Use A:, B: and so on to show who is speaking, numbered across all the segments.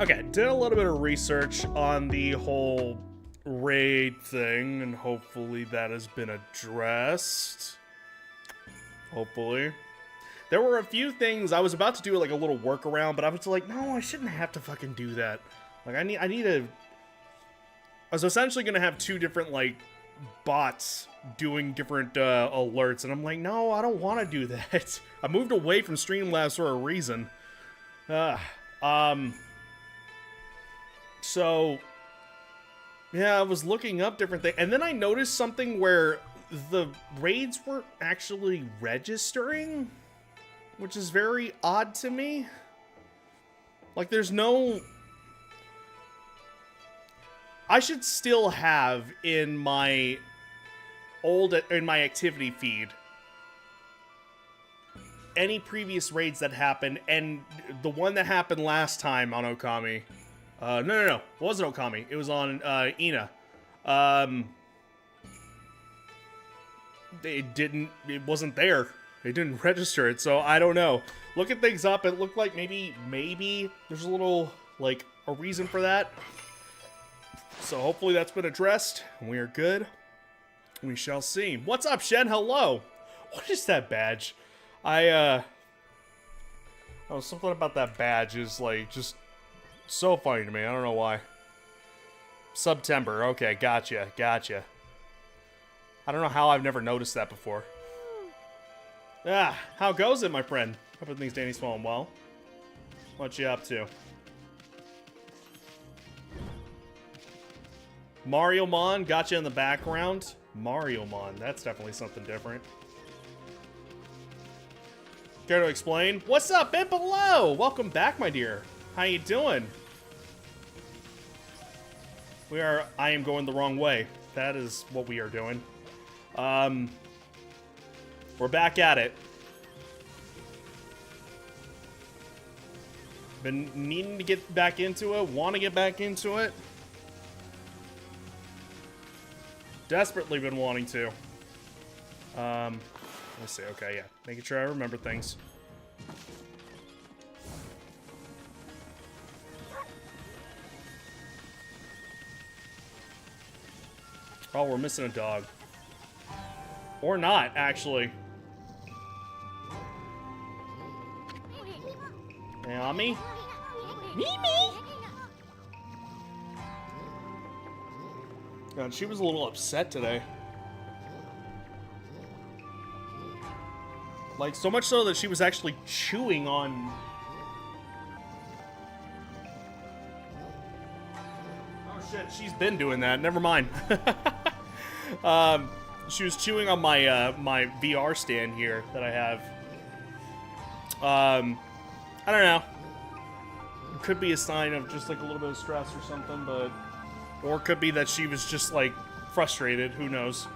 A: Okay, did a little bit of research on the whole raid thing, and hopefully that has been addressed. Hopefully. There were a few things I was about to do, like a little workaround, but I was like, no, I shouldn't have to fucking do that. Like, I need to... I was essentially gonna have two different, like, bots doing different alerts, and I'm like, no, I don't want to do that. I moved away from Streamlabs for a reason. So, yeah, I was looking up different things, and then I noticed something where the raids weren't actually registering, which is very odd to me. Like, there's no... I should still have in my activity feed any previous raids that happened, and the one that happened last time on Okami. No. It wasn't Okami. It was on Ina. It wasn't there. They didn't register it, so I don't know. Looking things up, it looked like maybe there's a little, like, a reason for that. So hopefully that's been addressed, and we are good. We shall see. What's up, Shen? Hello. What is that badge? Oh, something about that badge is, like, just so funny to me. I don't know why. September. Okay, gotcha. I don't know how I've never noticed that before. How goes it, my friend? Hope everything's Danny Small and well. What you up to? Mario Mon got you in the background. Mario Mon, that's definitely something different. Care to explain? What's up, Ben Below? Welcome back, my dear. How you doing? I am going the wrong way. That is what we are doing. We're back at it. Been needing to get back into it, want to get back into it. Desperately been wanting to. Let's see. Okay, yeah. Making sure I remember things. Oh, we're missing a dog. Or not, actually. Naomi? Mimi? God, she was a little upset today. Like, so much so that she was actually chewing on... Oh shit, she's been doing that. Never mind. She was chewing on my, my VR stand here that I have. I don't know. It could be a sign of just, like, a little bit of stress or something, but... Or it could be that she was just, like, frustrated. Who knows?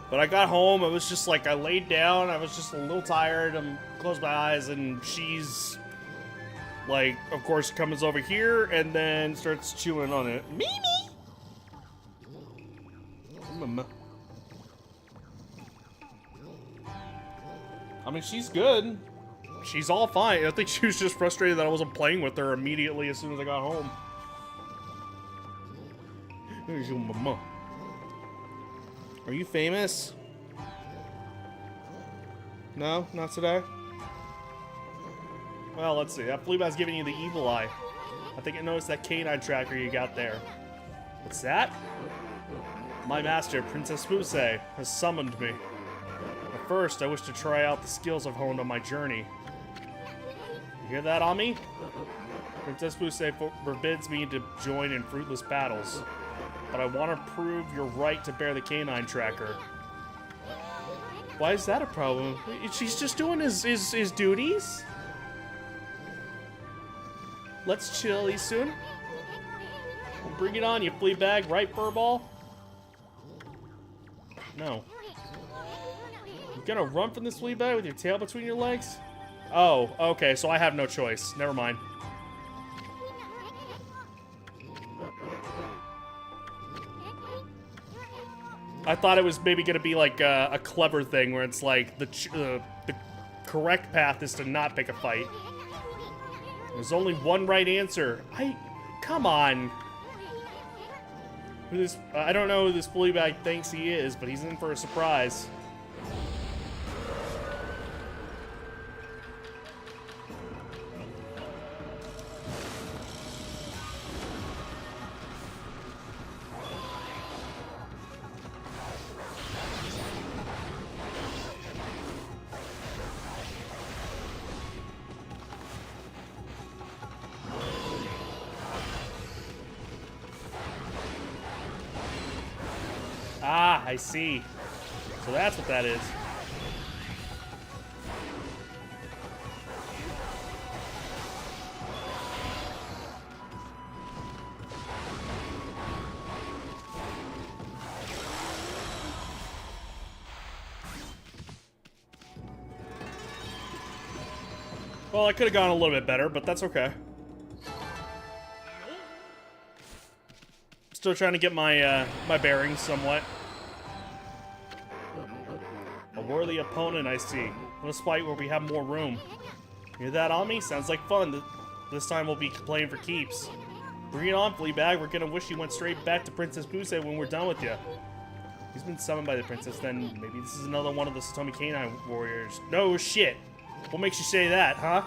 A: But I got home. I was just, like, I laid down. I was just a little tired. I closed my eyes, and she's, like, of course, comes over here and then starts chewing on it. Mimi! I mean, she's good. She's all fine. I think she was just frustrated that I wasn't playing with her immediately as soon as I got home. Here's your mama. Are you famous? No? Not today? Well, let's see. That Fleabag's giving you the evil eye. I think I noticed that canine tracker you got there. What's that? My master, Princess Fuse, has summoned me. At first, I wish to try out the skills I've honed on my journey. You hear that, Ami? Princess Fuse forbids me to join in fruitless battles. But I want to prove your right to bear the canine tracker. Why is that a problem? She's just doing his duties. Let's chill, soon. Bring it on, you flea bag, right, furball? No. You gonna run from this flea bag with your tail between your legs? Oh, okay, so I have no choice. Never mind. I thought it was maybe gonna be like a clever thing where it's like the correct path is to not pick a fight. There's only one right answer. come on. I don't know who this Fleabag thinks he is, but he's in for a surprise. Ah, I see. So that's what that is. Well, I could have gone a little bit better, but that's okay. Still trying to get my my bearings somewhat. A worthy opponent, I see. Let's fight where we have more room. Hear that, Ami? Sounds like fun. This time we'll be playing for keeps. Bring it on, Fleabag. We're gonna wish you went straight back to Princess Pusei when we're done with you. He's been summoned by the princess, then maybe this is another one of the Satomi Canine warriors. No shit. What makes you say that, huh?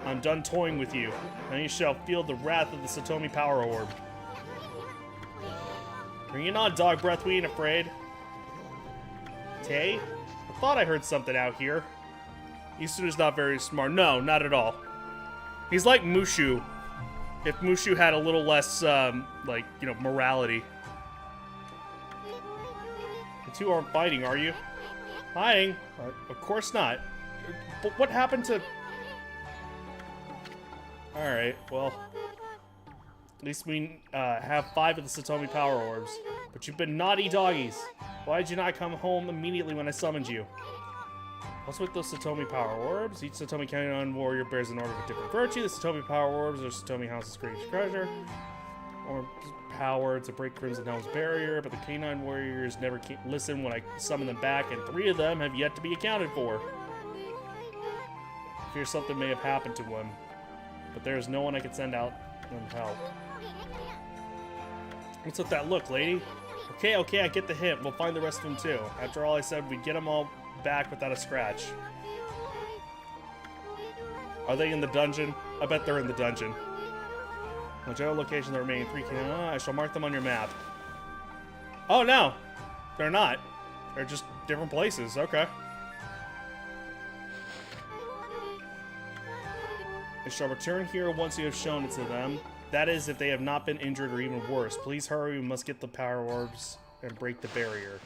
A: I'm done toying with you. Now you shall feel the wrath of the Satomi Power Orb. Bring it on, dog breath. We ain't afraid. Tay? I thought I heard something out here. Isuto's not very smart. No, not at all. He's like Mushu. If Mushu had a little less, like, you know, morality. The two aren't fighting, are you? Hiding? Of course not. But what happened to... Alright, well... At least we have 5 of the Satomi Power Orbs. But you've been naughty doggies. Why did you not come home immediately when I summoned you? What's with those Satomi Power Orbs? Each Satomi Canine warrior bears an orb of a different virtue. The Satomi Power Orbs are Satomi House's greatest treasure. Orbs power to break Crimson Helm's barrier, but the Canine warriors never listen when I summon them back, and 3 of them have yet to be accounted for. I fear something may have happened to one, but there is no one I can send out and help. What's with that look, lady? Okay, I get the hint. We'll find the rest of them too. After all, I said we'd get them all back without a scratch. Are they in the dungeon? I bet they're in the dungeon. The general location of the remaining 3 can... I shall mark them on your map. Oh, no. They're not. They're just different places. Okay. I shall return here once you have shown it to them. That is, if they have not been injured or even worse. Please hurry, we must get the power orbs and break the barrier.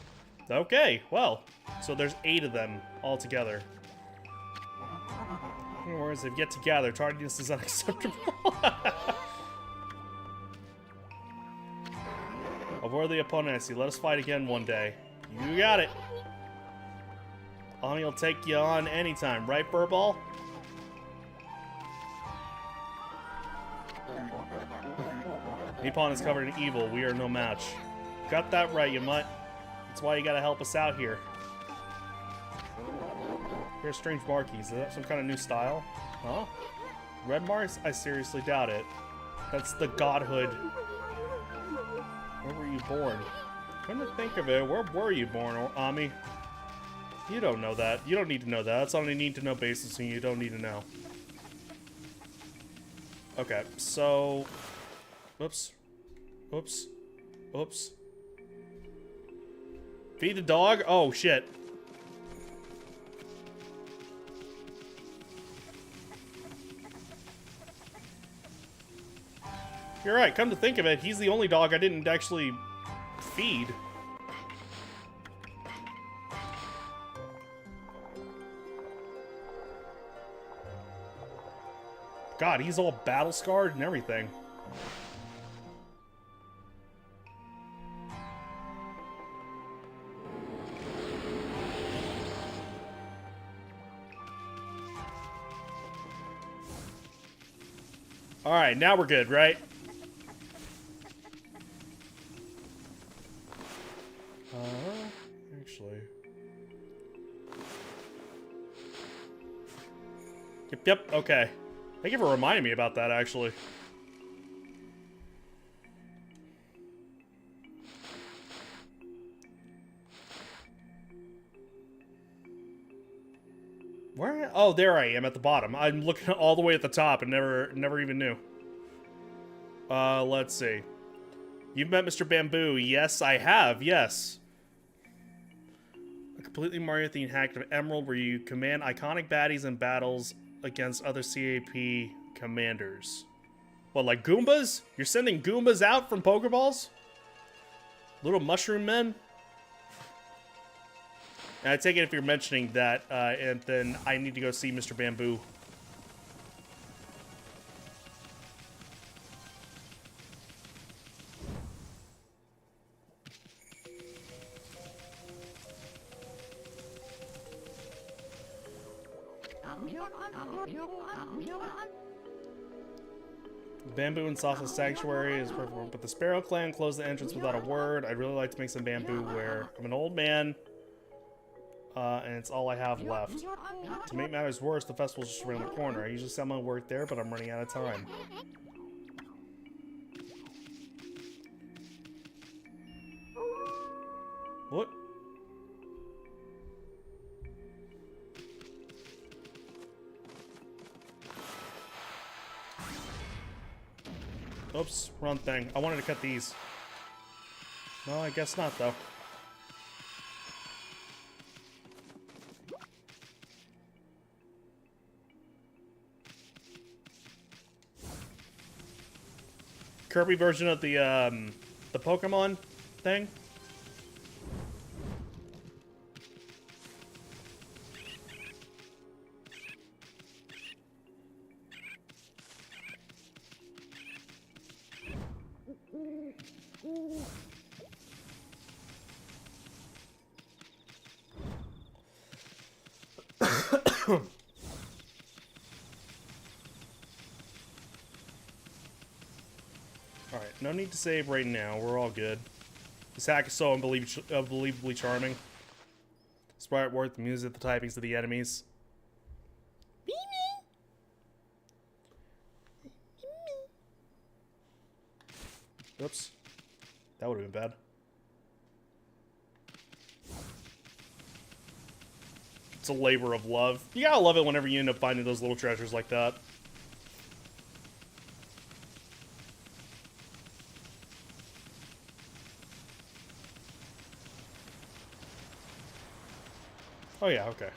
A: Okay, well, so there's 8 of them altogether. In other words, they've yet to gather. Tardiness is unacceptable. Avoid the opponent, I see. Let us fight again one day. You got it. Ami will take you on anytime, right, Furball? Nippon is covered in evil. We are no match. Got that right, you mutt. That's why you gotta help us out here. Here's strange markings. Is that some kind of new style? Huh? Red marks? I seriously doubt it. That's the godhood. Where were you born? Come to think of it, where were you born, Ami? You don't know that. You don't need to know that. That's on a need-to-know basis, and you don't need to know. Okay, so... Oops. Oops. Oops. Feed the dog? Oh, shit. You're right, come to think of it, he's the only dog I didn't actually feed. God, he's all battle-scarred and everything. Alright, now we're good, right? Actually... Yep, okay. Thank you for reminding me about that, actually. Where? Oh, there I am at the bottom. I'm looking all the way at the top and never even knew. Let's see. You've met Mr. Bamboo. Yes, I have. Yes. A completely Mario-themed hack of Emerald where you command iconic baddies in battles against other CAP commanders. What, like Goombas? You're sending Goombas out from Pokeballs? Little mushroom men? And I take it if you're mentioning that, and then I need to go see Mr. Bamboo. Bamboo and Salsa Sanctuary is perfect, but the Sparrow Clan closed the entrance without a word. I'd really like to make some bamboo where I'm an old man, and it's all I have left. To make matters worse, the festival's just around the corner. I usually sell my work there, but I'm running out of time. What? Oops, wrong thing. I wanted to cut these. No, I guess not, though. Kirby version of the Pokemon thing. Alright, no need to save right now. We're all good. This hack is so unbelievably charming. Despite worth the music, the typings of the enemies. Oops. That would have been bad. It's a labor of love. You gotta love it whenever you end up finding those little treasures like that. Oh yeah, okay.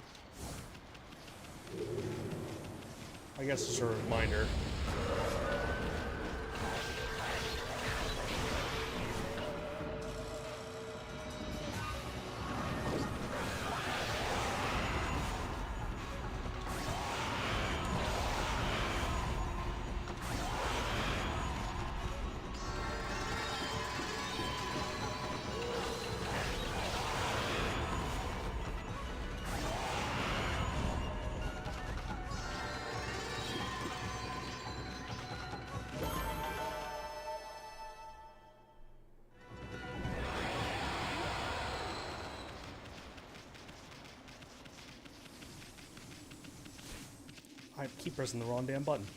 A: I guess it's a reminder. I keep pressing the wrong damn button.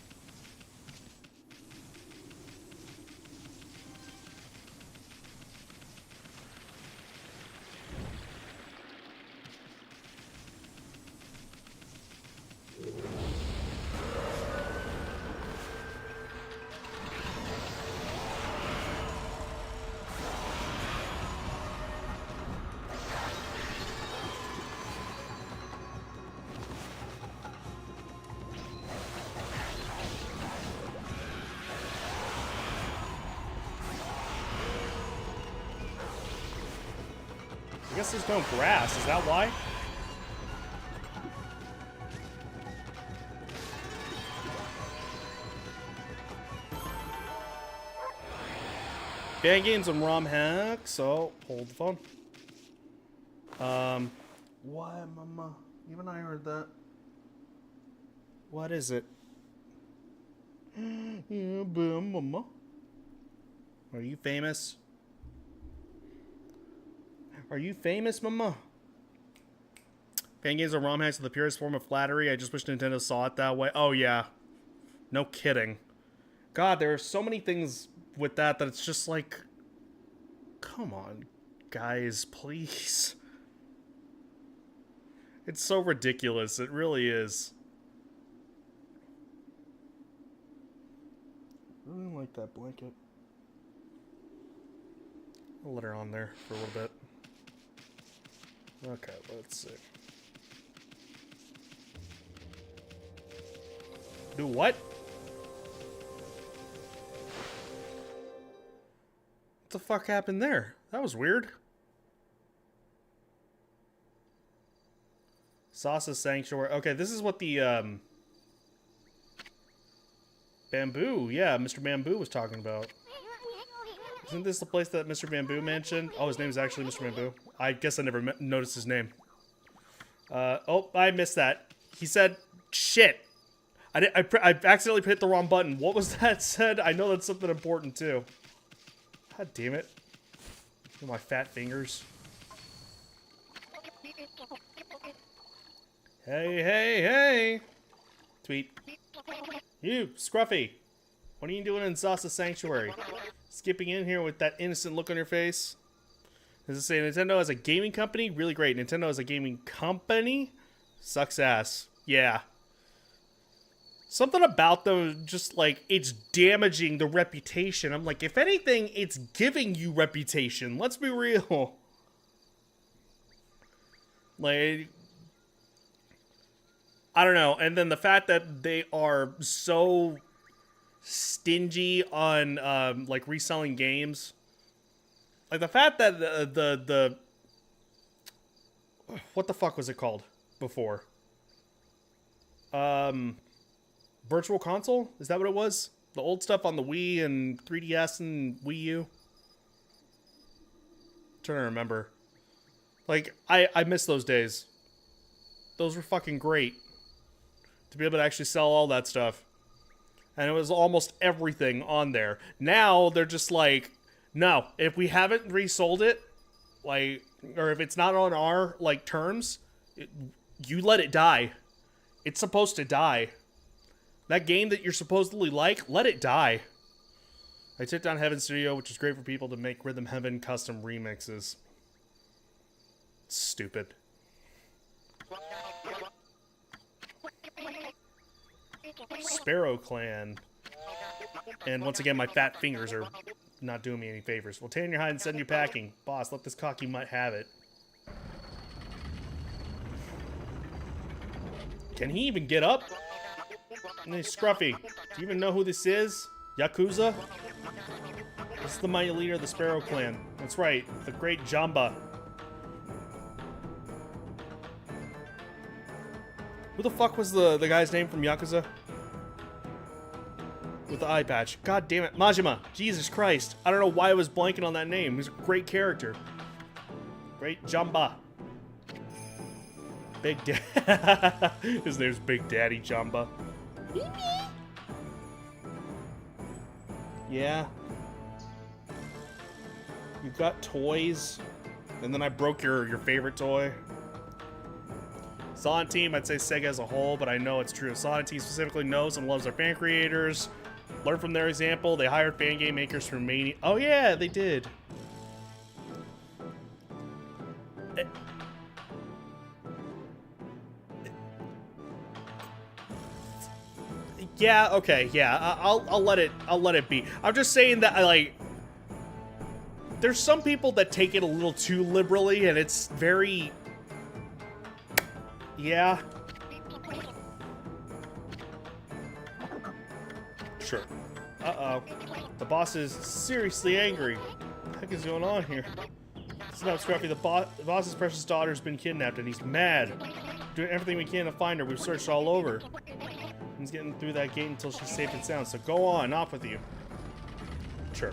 A: I guess there's no grass. Is that why? Fan games and ROM hacks. So hold the phone. Why, mama? Even I heard that. What is it? Yeah, boom, mama. Are you famous? Are you famous, mama? Fan games are ROM hacks are the purest form of flattery. I just wish Nintendo saw it that way. Oh, yeah. No kidding. God, there are so many things with that it's just like, come on, guys, please. It's so ridiculous. It really is. I really like that blanket. I'll let her on there for a little bit. Okay, let's see. Do what? What the fuck happened there? That was weird. Sasa Sanctuary. Okay, this is what the Bamboo. Yeah, Mr. Bamboo was talking about. Isn't this the place that Mr. Bamboo mentioned? Oh, his name is actually Mr. Bamboo. I guess I never noticed his name. Oh, I missed that. He said, shit. I accidentally hit the wrong button. What was that said? I know that's something important, too. God damn it. My fat fingers. Hey, hey, hey. Tweet. You, Scruffy. What are you doing in Sasa Sanctuary? Skipping in here with that innocent look on your face? Does it say Nintendo as a gaming company? Really great. Nintendo as a gaming company? Sucks ass. Yeah. Something about them, just like, it's damaging the reputation. I'm like, if anything, it's giving you reputation. Let's be real. Like, I don't know. And then the fact that they are so stingy on, like, reselling games. Like, the fact that the what the fuck was it called before? Virtual Console? Is that what it was? The old stuff on the Wii and 3DS and Wii U? I'm trying to remember. Like, I miss those days. Those were fucking great. To be able to actually sell all that stuff. And it was almost everything on there. Now, they're just like, no, if we haven't resold it, like, or if it's not on our, like, terms, you let it die. It's supposed to die. That game that you're supposedly like, let it die. I took down Heaven Studio, which is great for people to make Rhythm Heaven custom remixes. Stupid. Sparrow Clan. And once again, my fat fingers are not doing me any favors. We'll tan your hide and send you packing. Boss, let this cocky mutt have it. Can he even get up? Hey, Scruffy, do you even know who this is? Yakuza? This is the mighty leader of the Sparrow Clan. That's right, the great Jamba. Who the fuck was the guy's name from Yakuza? With the eye patch. God damn it. Majima. Jesus Christ. I don't know why I was blanking on that name. He's a great character. Great Jamba. Big Daddy. His name's Big Daddy Jamba. Yeah. You've got toys. And then I broke your favorite toy. Sonic Team, I'd say Sega as a whole, but I know it's true. Sonic Team specifically knows and loves their fan creators. Learn from their example. They hired fan game makers from Mania. Oh yeah, they did. Yeah, okay, yeah. I'll let it be. I'm just saying that like there's some people that take it a little too liberally and it's very yeah. Sure. Uh-oh. The boss is seriously angry. What the heck is going on here? Listen up, Scruffy. The boss's precious daughter's been kidnapped and he's mad. Doing everything we can to find her. We've searched all over. He's getting through that gate until she's safe and sound. So go on, off with you. Sure.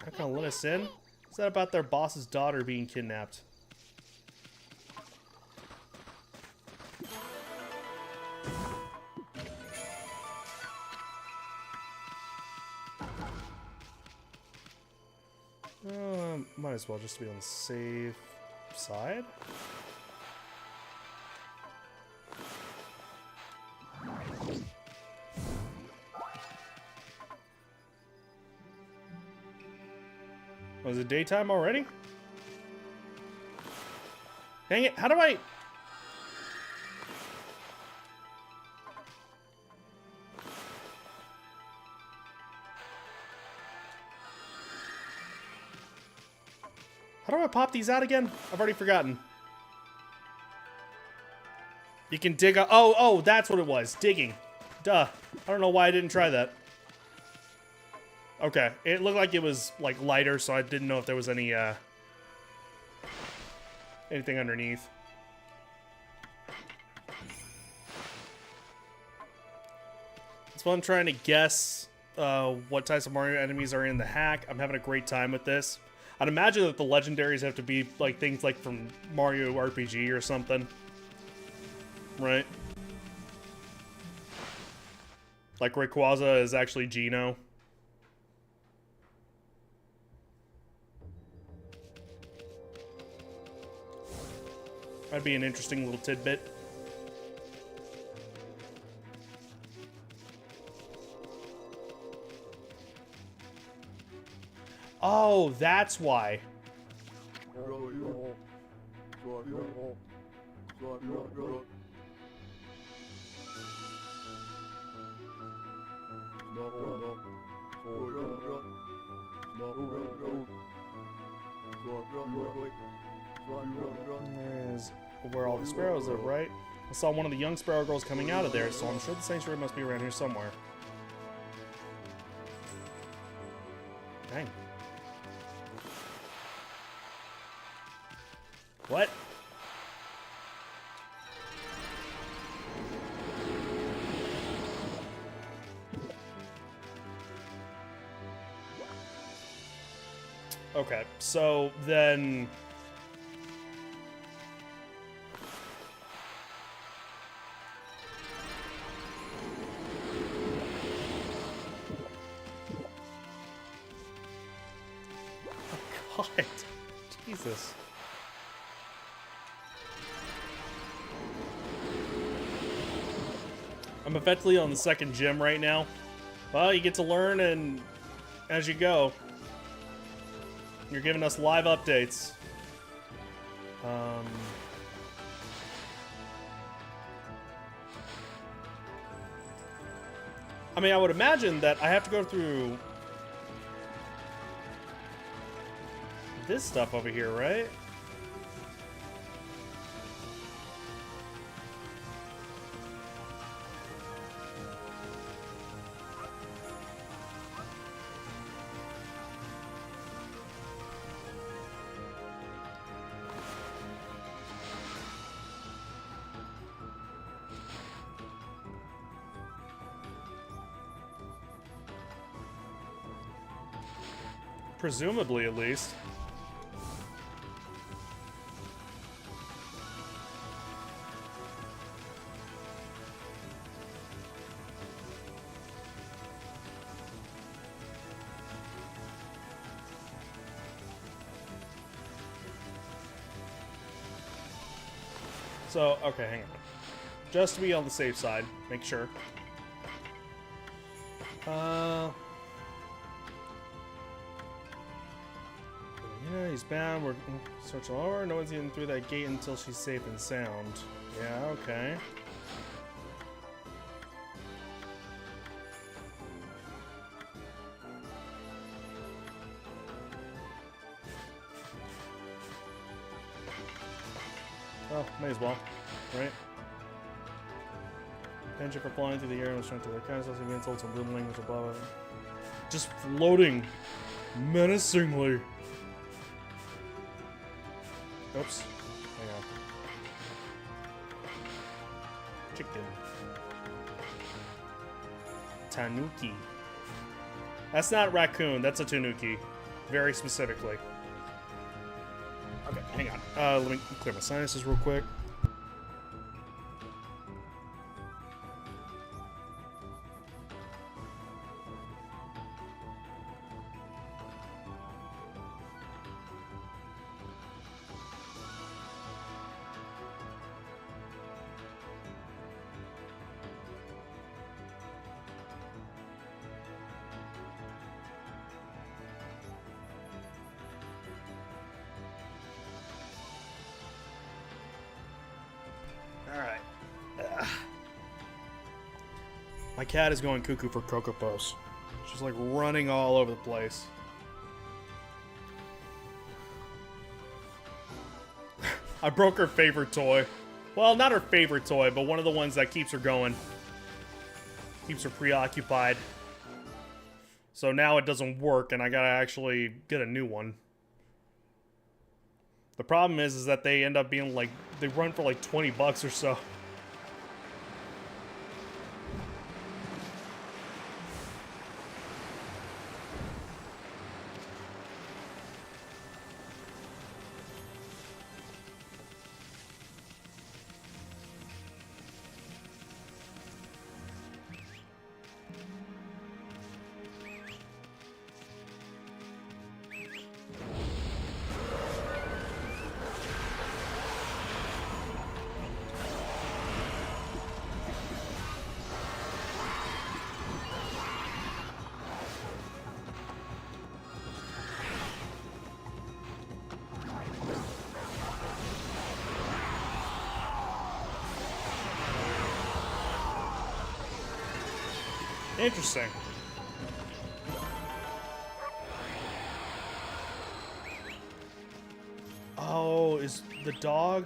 A: Not gonna let us in? What's that about their boss's daughter being kidnapped? Might as well just be on the safe side. Was it daytime already? Dang it, how do I... How do I pop these out again? I've already forgotten. You can dig up... Oh, that's what it was. Digging. Duh. I don't know why I didn't try that. Okay. It looked like it was, like, lighter, so I didn't know if there was any, anything underneath. It's fun trying to guess what types of Mario enemies are in the hack. I'm having a great time with this. I'd imagine that the legendaries have to be like things like from Mario RPG or something. Right? Like Rayquaza is actually Geno. That'd be an interesting little tidbit. Oh, that's why. There's where all the sparrows live, right? I saw one of the young sparrow girls coming out of there, so I'm sure the sanctuary must be around here somewhere. Dang. What? Okay, so then... Oh, God. Jesus. I'm effectively on the second gym right now. Well, you get to learn and as you go. You're giving us live updates. I mean, I would imagine that I have to go through this stuff over here, right? Presumably, at least. So, okay, hang on. Just to be on the safe side, make sure. Yeah, he's bound. We're searching all over. No one's getting through that gate until she's safe and sound. Yeah, okay. Oh, may as well, right? Pension for flying through the air and was trying to their kindness, also being told some room language above it. Just floating menacingly. Oops. Hang on. Chicken. Tanuki. That's not raccoon, that's a tanuki. Very specifically. Okay, hang on. Let me clear my sinuses real quick. My cat is going cuckoo for Cocopos. She's like running all over the place. I broke her favorite toy. Well, not her favorite toy, but one of the ones that keeps her going. Keeps her preoccupied. So now it doesn't work, and I gotta actually get a new one. The problem is that they end up being like, they run for like 20 bucks or so. Interesting. Oh, is the dog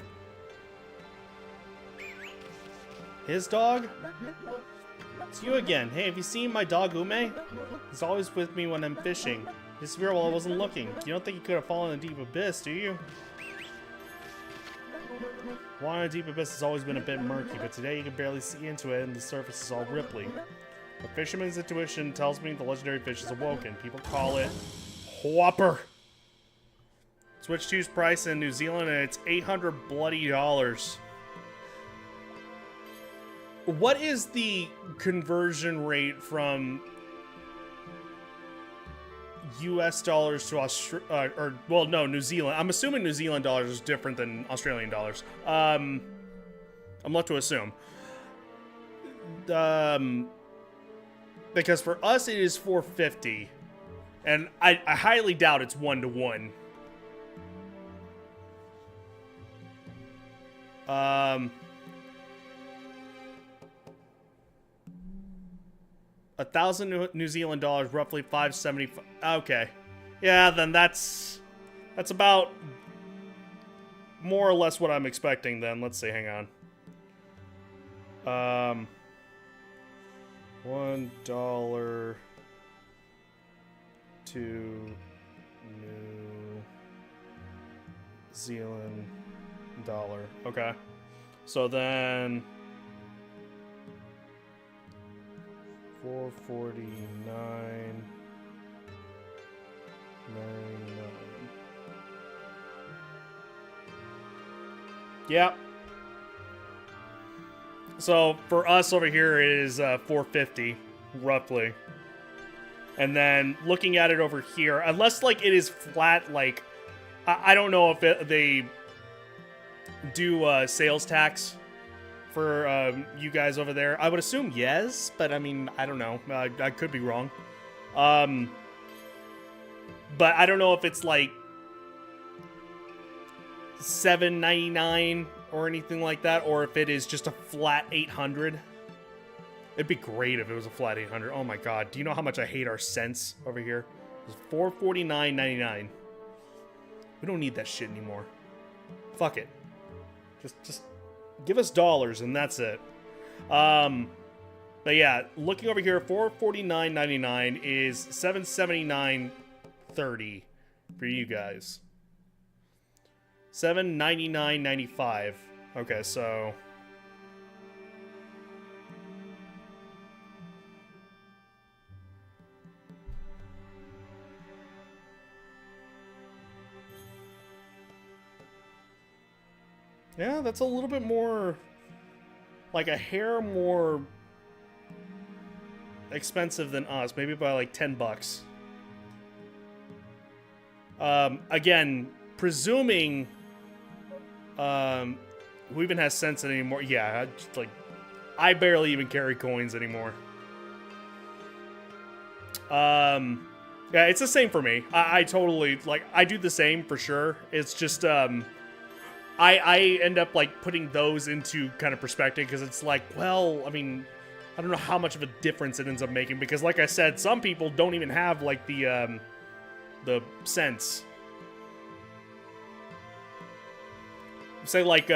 A: his dog? It's you again. Hey, have you seen my dog Ume? He's always with me when I'm fishing. He disappeared while I wasn't looking. You don't think he could have fallen in a deep abyss, do you? Water in a deep abyss has always been a bit murky, but today you can barely see into it and the surface is all ripply. The fisherman's intuition tells me the legendary fish is awoken. People call it Pupper. Switch 2's price in New Zealand and it's $800 bloody dollars. What is the conversion rate from US dollars to New Zealand? I'm assuming New Zealand dollars is different than Australian dollars. I'm left to assume. Because for us it is $4.50, and I highly doubt it's 1-to-1. 1,000 New Zealand dollars, roughly $5.75. Okay, yeah, then that's about more or less what I'm expecting. Then let's see. Hang on. $1 to New Zealand dollar. Okay. So then 449.99. Yep. So for us over here it is $4.50 roughly. And then looking at it over here, unless like it is flat, like I don't know if they do sales tax for you guys over there. I would assume yes, but I mean, I don't know. I could be wrong. But I don't know if it's like $7.99 or anything like that, or if it is just a flat 800. It'd be great if it was a flat 800. Oh my god, do you know how much I hate our cents over here? It's $449.99. We don't need that shit anymore. Fuck it. Just give us dollars and that's it. But yeah, looking over here, $449.99 is $779.30 for you guys. $799.95. Okay, so yeah, that's a little bit more, like a hair more expensive than us, maybe by like 10 bucks. Again, presuming who even has sense anymore? Yeah, I barely even carry coins anymore. Yeah, it's the same for me. I totally, like, I do the same for sure. It's just, I end up, like, putting those into kind of perspective, because it's like, well, I mean, I don't know how much of a difference it ends up making, because like I said, some people don't even have, like, the cents. Say, like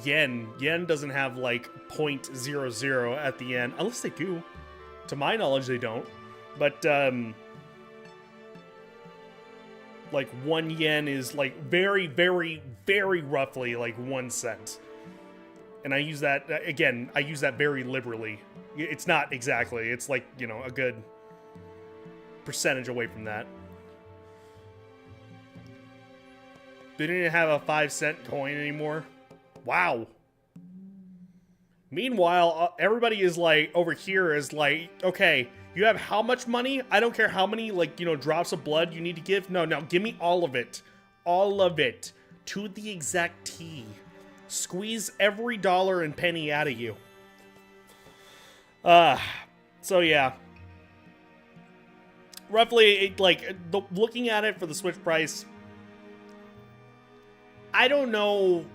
A: yen. Yen doesn't have, like, 0.00 at the end. Unless they do. To my knowledge, they don't. But, like, 1 yen is, like, very, very, very roughly, like, 1 cent. And I use that, again, I use that very liberally. It's not exactly. It's, like, you know, a good percentage away from that. They didn't have a 5-cent coin anymore. Wow. Meanwhile, everybody is like, over here is like, okay, you have how much money? I don't care how many, like, you know, drops of blood you need to give. No, give me all of it. All of it. To the exact T. Squeeze every dollar and penny out of you. So yeah. Roughly, like, looking at it for the Switch price, I don't know.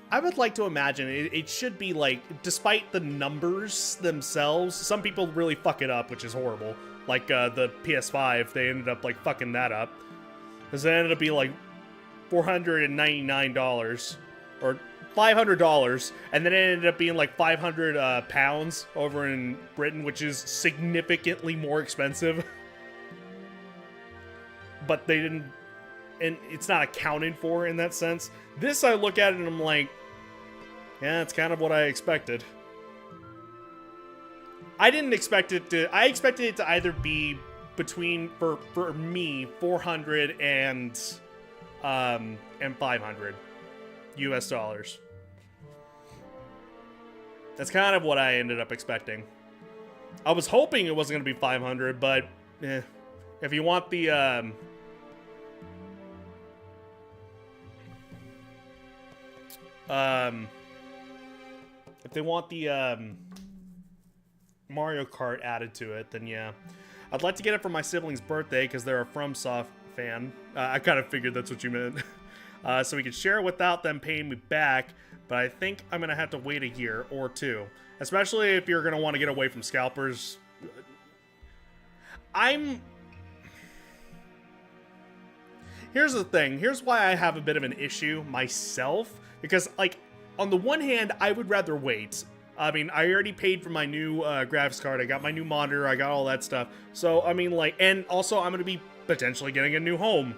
A: I would like to imagine it should be like, despite the numbers themselves, some people really fuck it up, which is horrible. Like the PS5, they ended up like fucking that up. Because it ended up being like $499 or $500, and then it ended up being like 500 pounds over in Britain, which is significantly more expensive. But they didn't, and it's not accounted for in that sense. This, I look at it and I'm like, yeah, it's kind of what I expected. I didn't expect it to, I expected it to either be between, for me, 400 and 500 US dollars. That's kind of what I ended up expecting. I was hoping it wasn't going to be 500, but if you want the if they want the Mario Kart added to it, then yeah. I'd like to get it for my sibling's birthday because they're a FromSoft fan. I kind of figured that's what you meant. So we could share it without them paying me back, but I think I'm going to have to wait a year or two. Especially if you're going to want to get away from scalpers. Here's the thing. Here's why I have a bit of an issue myself. Because, like, on the one hand, I would rather wait. I mean, I already paid for my new graphics card. I got my new monitor. I got all that stuff. So, I mean, like, and also I'm going to be potentially getting a new home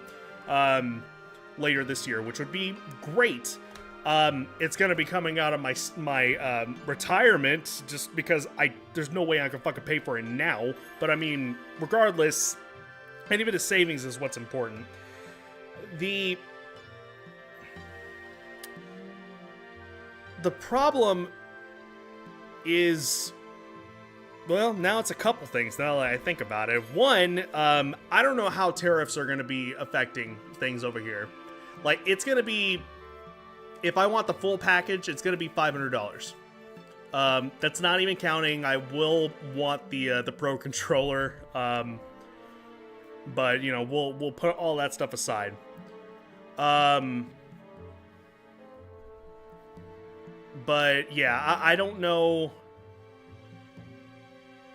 A: later this year, which would be great. It's going to be coming out of my retirement just because there's no way I can fucking pay for it now. But, I mean, regardless, any bit of savings is what's important. The problem is, well, now it's a couple things now that I think about it. One, I don't know how tariffs are going to be affecting things over here. Like, it's going to be, if I want the full package, it's going to be $500. That's not even counting, I will want the Pro controller, but, you know, we'll put all that stuff aside. But yeah, I don't know.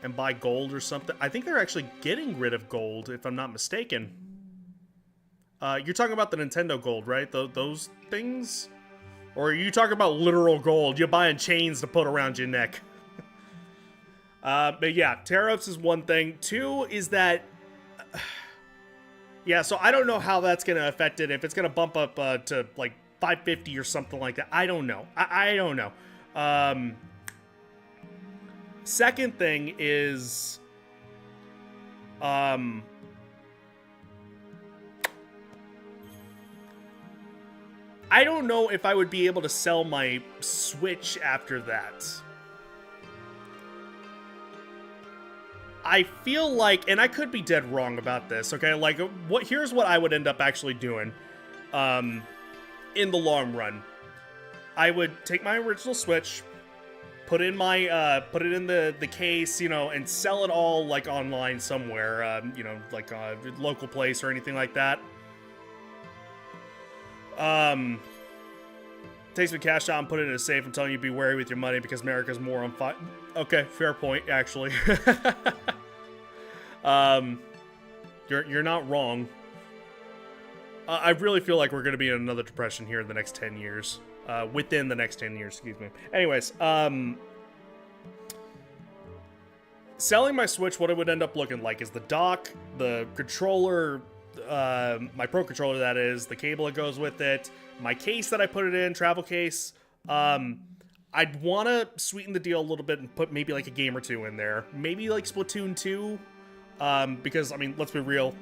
A: And buy gold or something. I think they're actually getting rid of gold, if I'm not mistaken. You're talking about the Nintendo gold, right? Those things? Or are you talking about literal gold? You're buying chains to put around your neck. But yeah, tariffs is one thing. Two is that... yeah, so I don't know how that's going to affect it. If it's going to bump up to, like, 550 or something like that. I don't know. I don't know. Second thing is... I don't know if I would be able to sell my Switch after that. I feel like, and I could be dead wrong about this, okay? Like, here's what I would end up actually doing in the long run. I would take my original Switch, put it in the case, you know, and sell it all, like, online somewhere, you know, like a local place or anything like that. Takes me cash out and put it in a safe and telling you to be wary with your money because America's more on fire. Okay, fair point, actually. You're not wrong. I really feel like we're going to be in another depression here in the next 10 years. Within the next 10 years, excuse me. Anyways, selling my Switch, what it would end up looking like is the dock, the controller, my Pro Controller that is, the cable that goes with it, my case that I put it in, travel case. I'd want to sweeten the deal a little bit and put maybe like a game or two in there. Maybe like Splatoon 2, because, I mean, let's be real,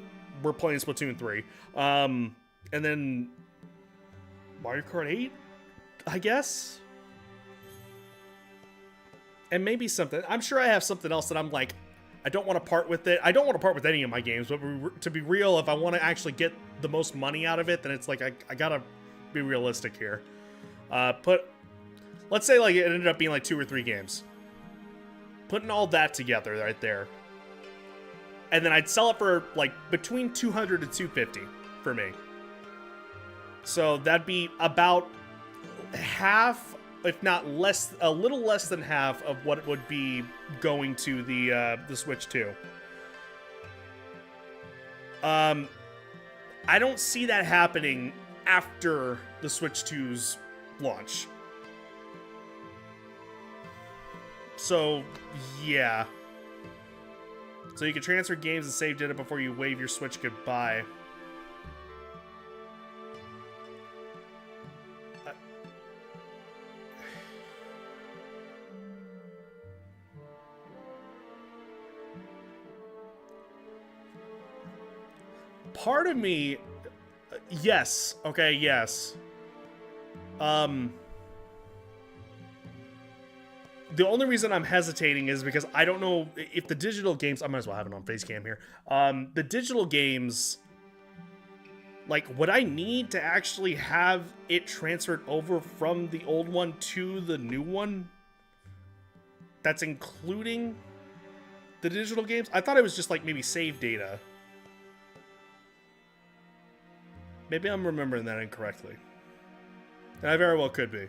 A: we're playing Splatoon 3. And then Mario Kart 8, I guess? And maybe something. I'm sure I have something else that I'm like, I don't want to part with it. I don't want to part with any of my games, but to be real, if I want to actually get the most money out of it, then it's like, I gotta be realistic here. Let's say like it ended up being like 2 or 3 games. Putting all that together right there. And then I'd sell it for like between 200 to 250 for me. So that'd be about half, if not less, a little less than half of what it would be going to the Switch 2. I don't see that happening after the Switch 2's launch. So, yeah. So you can transfer games and save data before you wave your Switch goodbye. Part of me, yes. Okay, yes. The only reason I'm hesitating is because I don't know if the digital games, I might as well have it on face cam here. The digital games, like, would I need to actually have it transferred over from the old one to the new one? That's including the digital games? I thought it was just like maybe save data. Maybe I'm remembering that incorrectly. And I very well could be.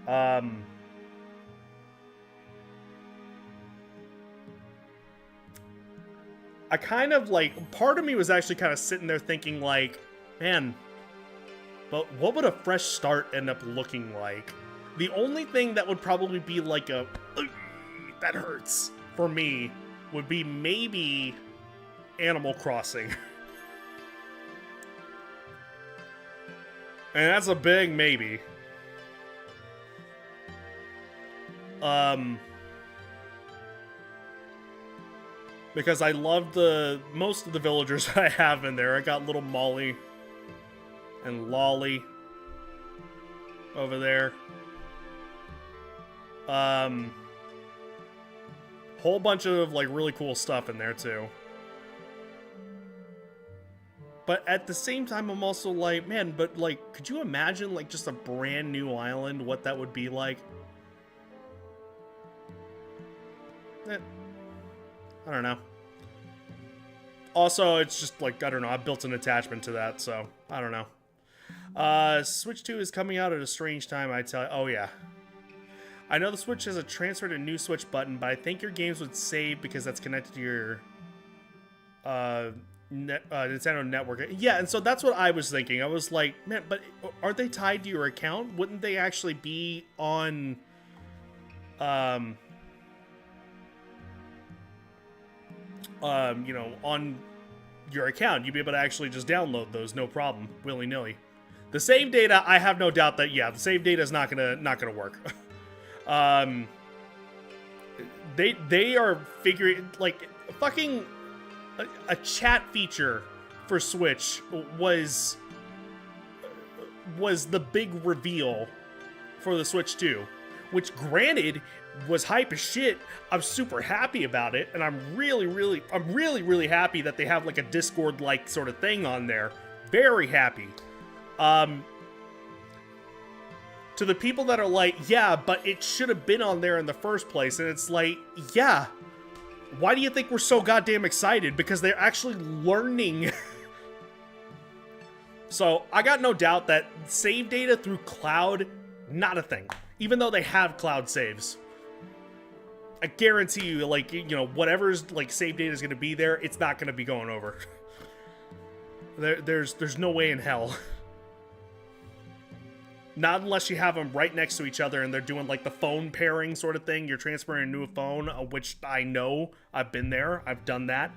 A: I kind of like, part of me was actually kind of sitting there thinking like, man, but what would a fresh start end up looking like? The only thing that would probably be like a, that hurts for me would be maybe Animal Crossing. And that's a big maybe. Because I love most of the villagers I have in there. I got little Molly and Lolly over there. Whole bunch of like really cool stuff in there too. But at the same time, I'm also like, man, but like, could you imagine like just a brand new island, what that would be like? I don't know. Also, it's just like, I don't know, I built an attachment to that, so I don't know. Switch 2 is coming out at a strange time, I tell you. Oh, yeah. I know the Switch has a transfer to new Switch button, but I think your games would save because that's connected to your Nintendo network. Yeah, and so that's what I was thinking. I was like, man, but aren't they tied to your account? Wouldn't they actually be on you know, on your account? You'd be able to actually just download those, no problem, willy-nilly. The save data, I have no doubt that, yeah, the save data is not gonna work. They are figuring, like, fucking a chat feature for Switch was the big reveal for the Switch 2, which granted was hype as shit. I'm super happy about it, and I'm really happy that they have like a Discord like sort of thing on there. Very happy. To the people that are like, yeah, but it should have been on there in the first place, and it's like, yeah, why do you think we're so goddamn excited? Because they're actually learning So I got no doubt that save data through cloud, not a thing. Even though they have cloud saves. I guarantee you, like, you know, whatever's, like, save data is going to be there, it's not going to be going over. There's no way in hell. Not unless you have them right next to each other and they're doing, like, the phone pairing sort of thing. You're transferring a new phone, which I know. I've been there. I've done that.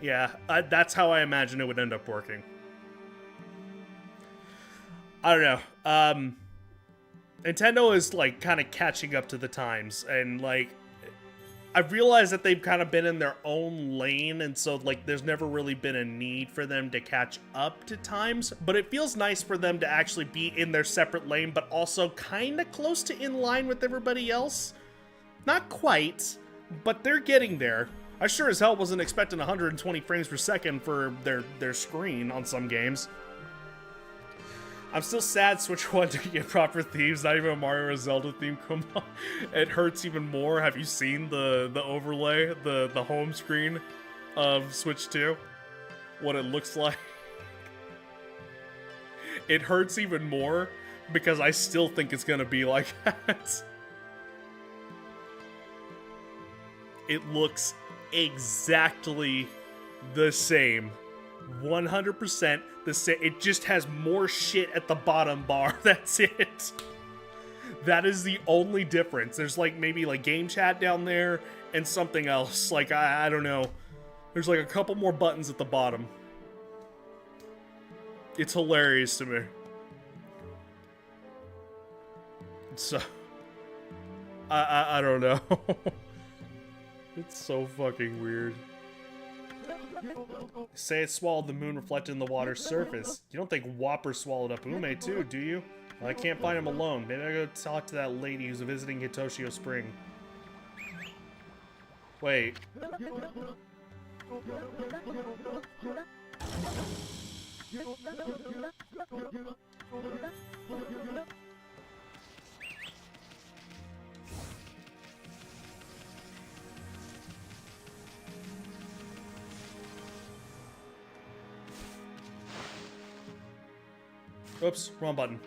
A: Yeah, that's how I imagine it would end up working. I don't know. Nintendo is, like, kind of catching up to the times. And, like, I've realized that they've kind of been in their own lane, and so, like, there's never really been a need for them to catch up to times, but it feels nice for them to actually be in their separate lane, but also kind of close to in line with everybody else. Not quite, but they're getting there. I sure as hell wasn't expecting 120 frames per second for their screen on some games. I'm still sad Switch 1 didn't get proper themes, not even a Mario or Zelda theme. Come on. It hurts even more. Have you seen the overlay, the home screen of Switch 2? What it looks like? It hurts even more because I still think it's gonna be like that. It looks exactly the same. 100% the same. It just has more shit at the bottom bar. That's it. That is the only difference. There's like maybe like game chat down there and something else. Like I don't know. There's like a couple more buttons at the bottom. It's hilarious to me. So I don't know. It's so fucking weird. Say it swallowed the moon reflected in the water's surface. You don't think Whopper swallowed up Ume too, do you? Well, I can't find him alone. Maybe I go talk to that lady who's visiting Hitoshio Spring. Wait. Oops, wrong button.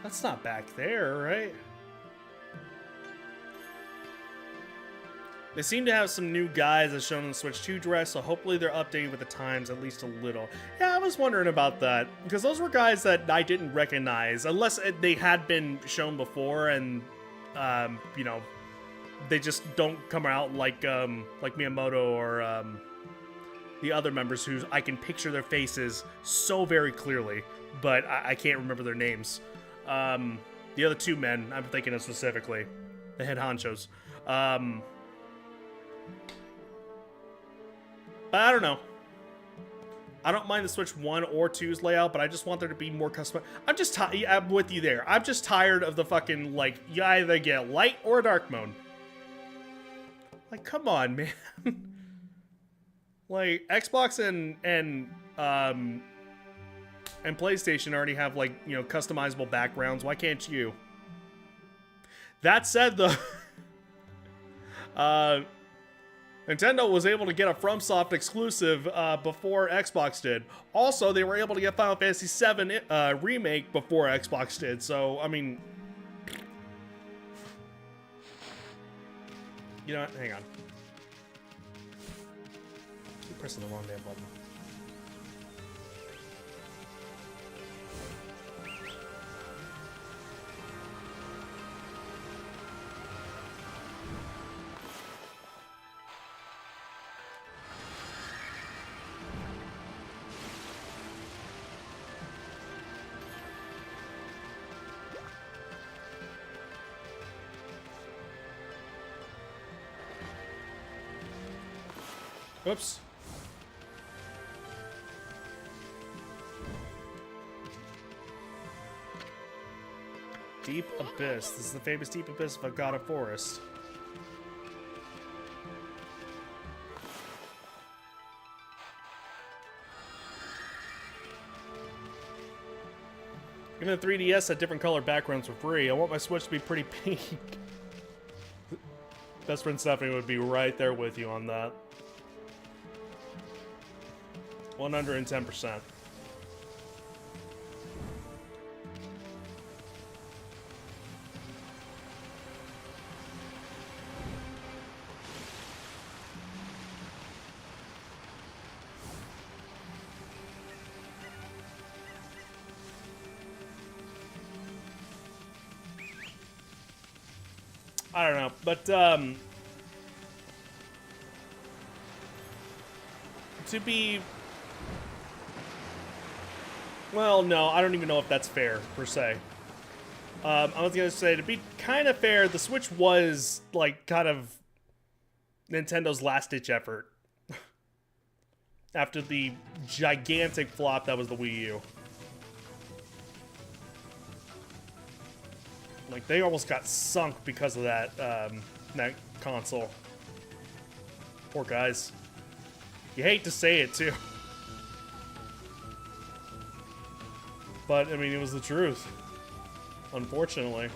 A: That's not back there, right? They seem to have some new guys as shown in the Switch 2 dress, so hopefully they're updating with the times at least a little. Yeah, I was wondering about that, because those were guys that I didn't recognize, unless they had been shown before and, you know, they just don't come out like Miyamoto or the other members who I can picture their faces so very clearly, but I can't remember their names. The other two men, I'm thinking of specifically, the head honchos. But I don't know. I don't mind the Switch 1 or 2's layout, but I just want there to be more custom. I'm with you there. I'm just tired of the fucking, like, you either get light or dark mode. Like, come on, man. Like, Xbox and PlayStation already have, like, you know, customizable backgrounds. Why can't you? That said, though, Nintendo was able to get a FromSoft exclusive before Xbox did. Also, they were able to get Final Fantasy VII Remake before Xbox did. So, I mean... You know what? Hang on. Keep pressing the wrong damn button. Oops. Deep Abyss. This is the famous Deep Abyss of a God of Forest. Even the 3DS had different colored backgrounds for free. I want my Switch to be pretty pink. Best friend Stephanie would be right there with you on that. 110%. I don't know, but to be, well, no, I don't even know if that's fair per se. I was gonna say, to be kind of fair, the Switch was like kind of Nintendo's last-ditch effort after the gigantic flop that was the Wii U. Like, they almost got sunk because of that, that console. Poor guys. You hate to say it, too. But, I mean, it was the truth. Unfortunately.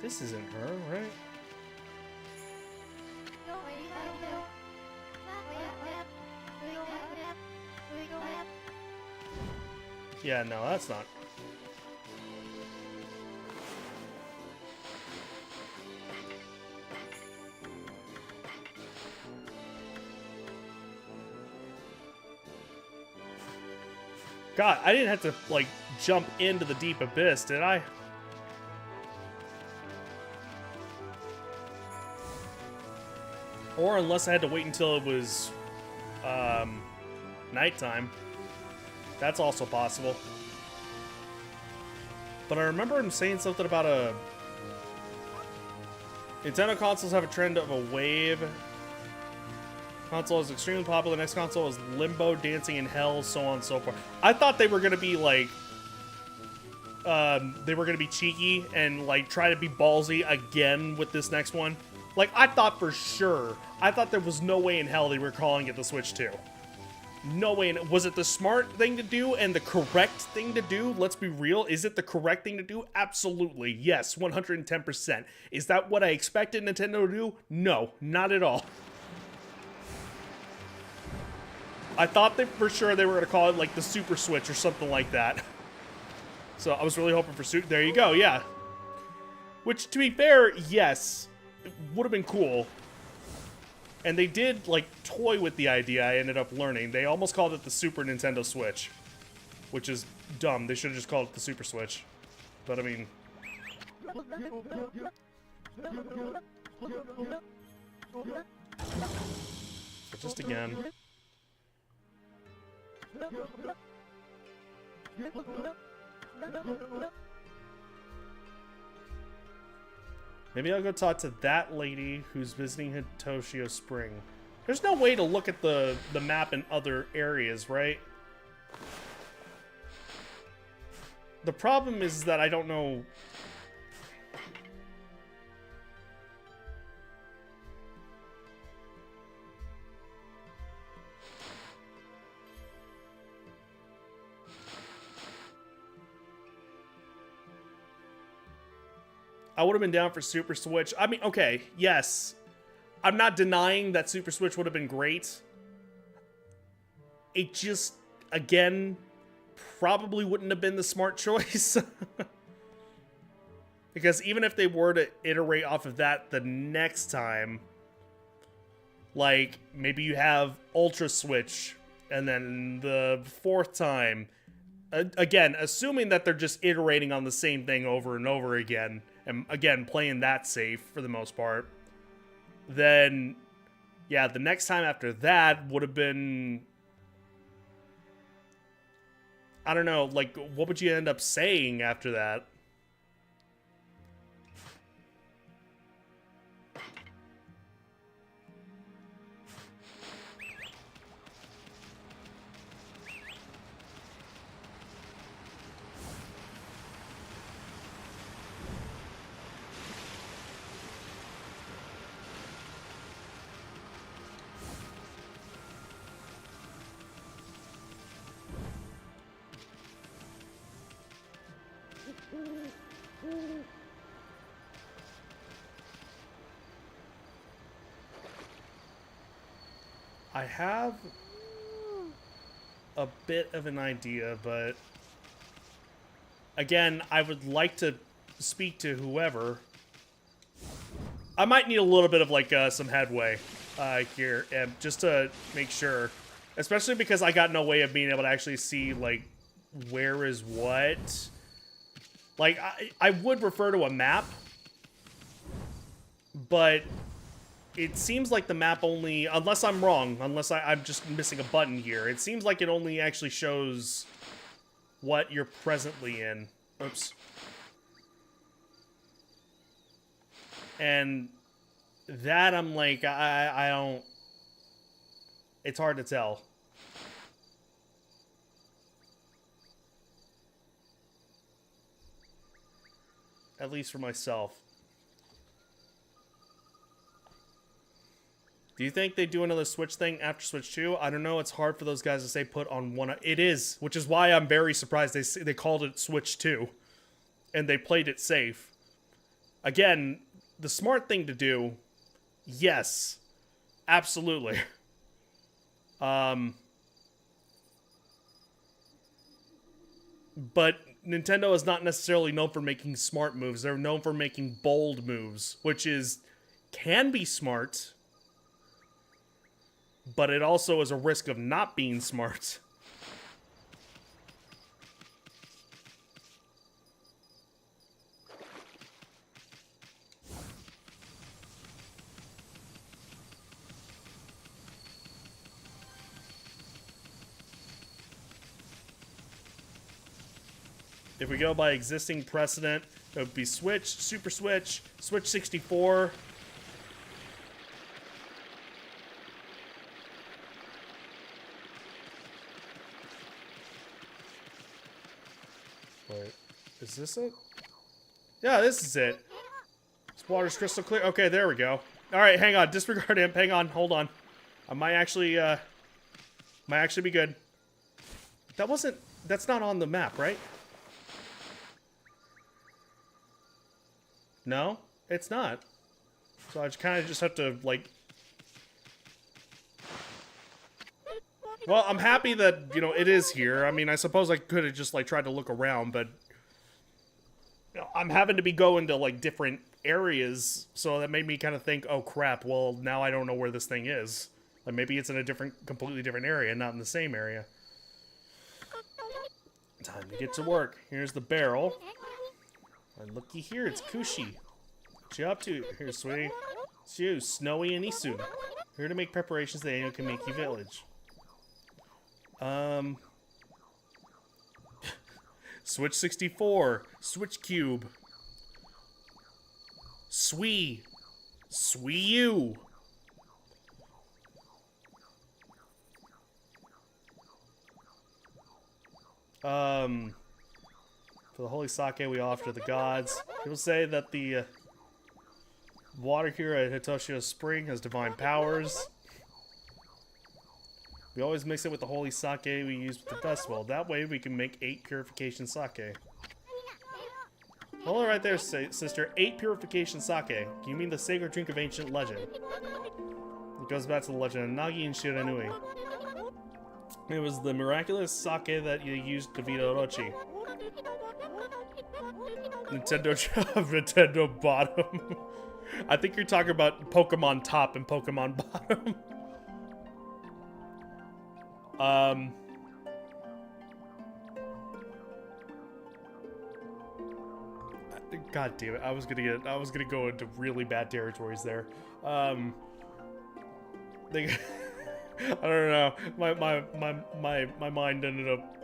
A: This isn't her, right? Yeah, no, that's not. God, I didn't have to, like, jump into the deep abyss, did I? Or unless I had to wait until it was, nighttime. That's also possible. But I remember him saying something about a... Nintendo consoles have a trend of a wave. Console is extremely popular. The next console is Limbo, Dancing in Hell, so on and so forth. I thought they were going to be, like... they were going to be cheeky and, like, try to be ballsy again with this next one. Like, I thought for sure. I thought there was no way in hell they were calling it the Switch 2. No way. Was it the smart thing to do and the correct thing to do? Let's be real. Is it the correct thing to do? Absolutely. Yes, 110%. Is that what I expected Nintendo to do? No, not at all. I thought that for sure they were going to call it like the Super Switch or something like that. So I was really hoping for There you go, yeah. Which, to be fair, yes, it would have been cool. And they did, like, toy with the idea, I ended up learning. They almost called it the Super Nintendo Switch. Which is dumb. They should have just called it the Super Switch. But, I mean... But just again... Maybe I'll go talk to that lady who's visiting Hitoshio Spring. There's no way to look at the map in other areas, right? The problem is that I don't know... I would have been down for Super Switch. I mean, okay, yes. I'm not denying that Super Switch would have been great. It just, again, probably wouldn't have been the smart choice. Because even if they were to iterate off of that the next time, like, maybe you have Ultra Switch, and then the fourth time, again, assuming that they're just iterating on the same thing over and over again, and again, playing that safe for the most part, then, yeah, the next time after that would have been, I don't know, like, what would you end up saying after that? I have a bit of an idea, but again, I would like to speak to whoever. I might need a little bit of like some headway here, and just to make sure, especially because I got no way of being able to actually see like where is what. Like I would refer to a map, but it seems like the map only, unless I'm wrong, unless I'm just missing a button here, it seems like it only actually shows what you're presently in. Oops. And that I'm like, I don't, it's hard to tell. At least for myself. Do you think they do another Switch thing after Switch 2? I don't know. It's hard for those guys to stay put on one. It is, which is why I'm very surprised they called it Switch 2. And they played it safe. Again, the smart thing to do, yes, absolutely. But Nintendo is not necessarily known for making smart moves. They're known for making bold moves, which can be smart, but it also is a risk of not being smart. If we go by existing precedent, it would be Switch, Super Switch, Switch 64. Wait, is this it? Yeah, this is it. This water's crystal clear. Okay, there we go. All right, hang on. Disregard imp. Hang on. Hold on. I might actually be good. That's not on the map, right? No, it's not. So I kind of just have to, like... Well, I'm happy that, you know, it is here. I mean, I suppose I could have just, like, tried to look around, but... You know, I'm having to be going to, like, different areas, so that made me kind of think, oh, crap, well, now I don't know where this thing is. Like, maybe it's in a completely different area, not in the same area. Time to get to work. Here's the barrel. And looky here, it's Kushi. What you up to here, sweetie? It's you, Snowy and Isu. Here to make preparations to the annual Kamiki village. Switch 64. Switch Cube. Swee. Swee you. For the holy sake we offer to the gods. People say that the water here at Hitoshio Spring has divine powers. We always mix it with the holy sake we use with the festival. That way we can make 8 purification sake. Hold it right there, sister. 8 purification sake. You mean the sacred drink of ancient legend? It goes back to the legend of Nagi and Shiranui. It was the miraculous sake that you used to beat Orochi. Nintendo job, Nintendo bottom. I think you're talking about Pokemon top and Pokemon bottom. God damn it! I was gonna go into really bad territories there. I don't know. My mind ended up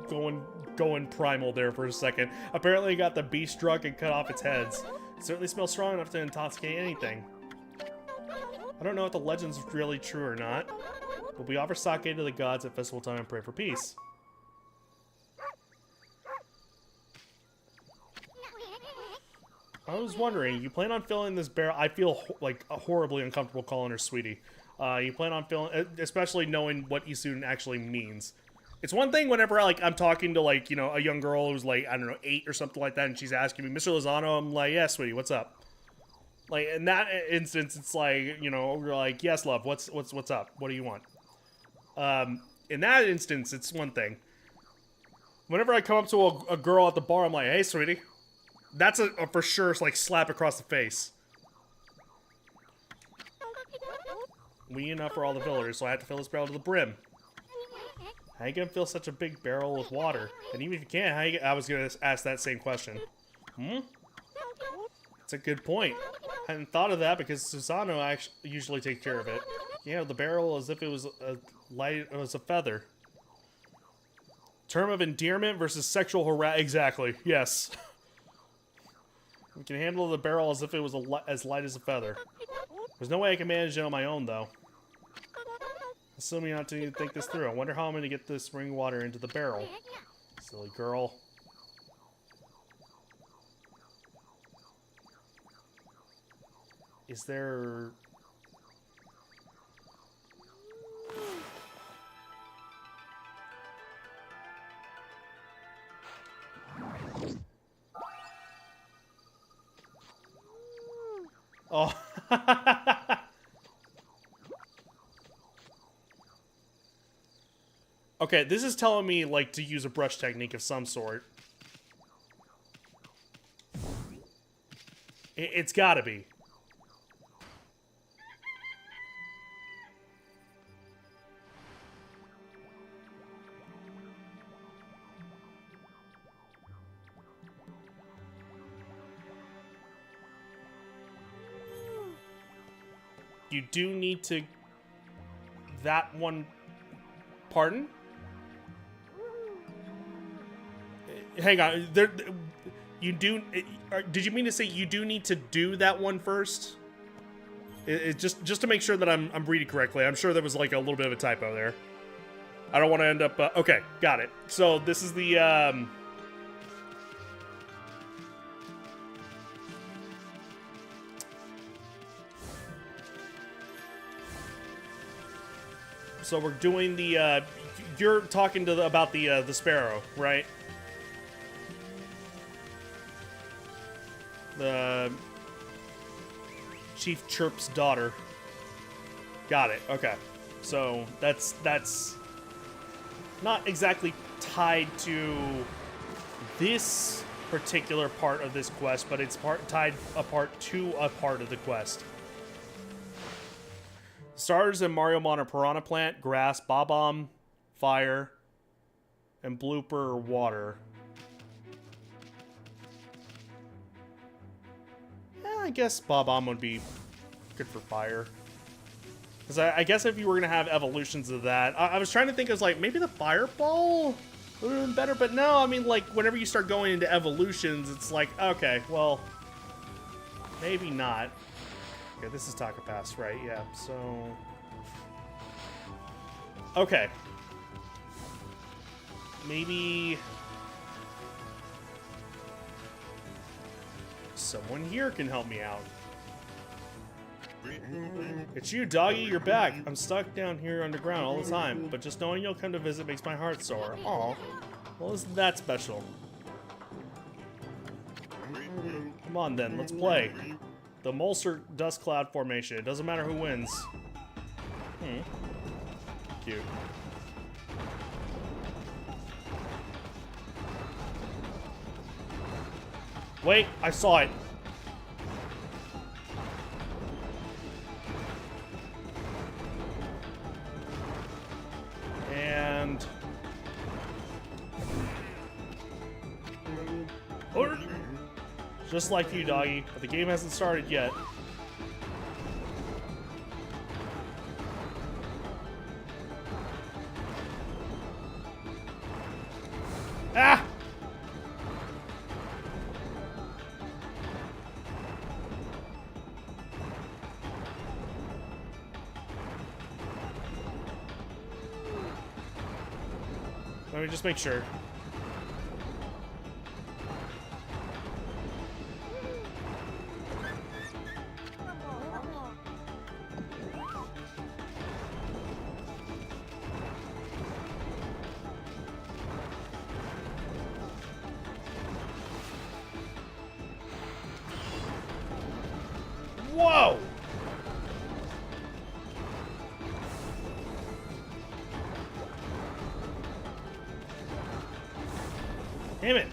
A: going primal there for a second. Apparently, it got the beast drunk and cut off its heads. It certainly smells strong enough to intoxicate anything. I don't know if the legend's really true or not, but we offer sake to the gods at festival time and pray for peace. I was wondering, you plan on filling this barrel? I feel like horribly uncomfortable calling her sweetie. You plan on filling, especially knowing what Isun actually means. It's one thing whenever like I'm talking to like, you know, a young girl who's like, I don't know, 8 or something like that, and she's asking me, Mr. Lozano, I'm like, yeah, sweetie, what's up? Like in that instance, it's like, you know, we're like, yes, love, what's up? What do you want? In that instance, it's one thing. Whenever I come up to a girl at the bar, I'm like, hey, sweetie. That's a for sure like slap across the face. We need enough for all the villagers, so I have to fill this barrel to the brim. How you gonna fill such a big barrel with water? And even if you can't, I was gonna ask that same question. That's a good point. I hadn't thought of that because Susano actually usually takes care of it. Yeah, the barrel as if it was a feather. Term of endearment versus sexual harassment. Exactly. Yes. We can handle the barrel as if it was as light as a feather. There's no way I can manage it on my own, though. Assuming not to think this through. I wonder how I'm going to get this spring water into the barrel. Silly girl. Is there... Oh. Okay, this is telling me, like, to use a brush technique of some sort. It's gotta be. You do need to... That one... Pardon? Hang on. There... You do... Did you mean to say you do need to do that one first? Just to make sure that I'm reading correctly. I'm sure there was like a little bit of a typo there. I don't want to end up... okay, got it. So this is the... So we're doing the, you're talking about the sparrow, right? The Chief Chirp's daughter. Got it, okay. So that's not exactly tied to this particular part of this quest, but it's tied apart to a part of the quest. Stars in Mariomon are Piranha Plant, Grass, Bob-omb, Fire, and Blooper Water. Yeah, I guess Bob-omb would be good for Fire. Because I guess if you were going to have evolutions of that, I was trying to think of like, maybe the Fireball would have been better, but no, I mean, like, whenever you start going into evolutions, it's like, okay, well, maybe not. Okay, this is Taka Pass, right? Yeah, so... Okay. Maybe... someone here can help me out. It's you, doggy, you're back. I'm stuck down here underground all the time, but just knowing you'll come to visit makes my heart sore. Aw. Well, isn't that special? Come on then, let's play. The Mulser Dust Cloud Formation. It doesn't matter who wins. Cute. Wait, I saw it. And... just like you, doggy, but the game hasn't started yet. Ah! Let me just make sure. Whoa! Damn it.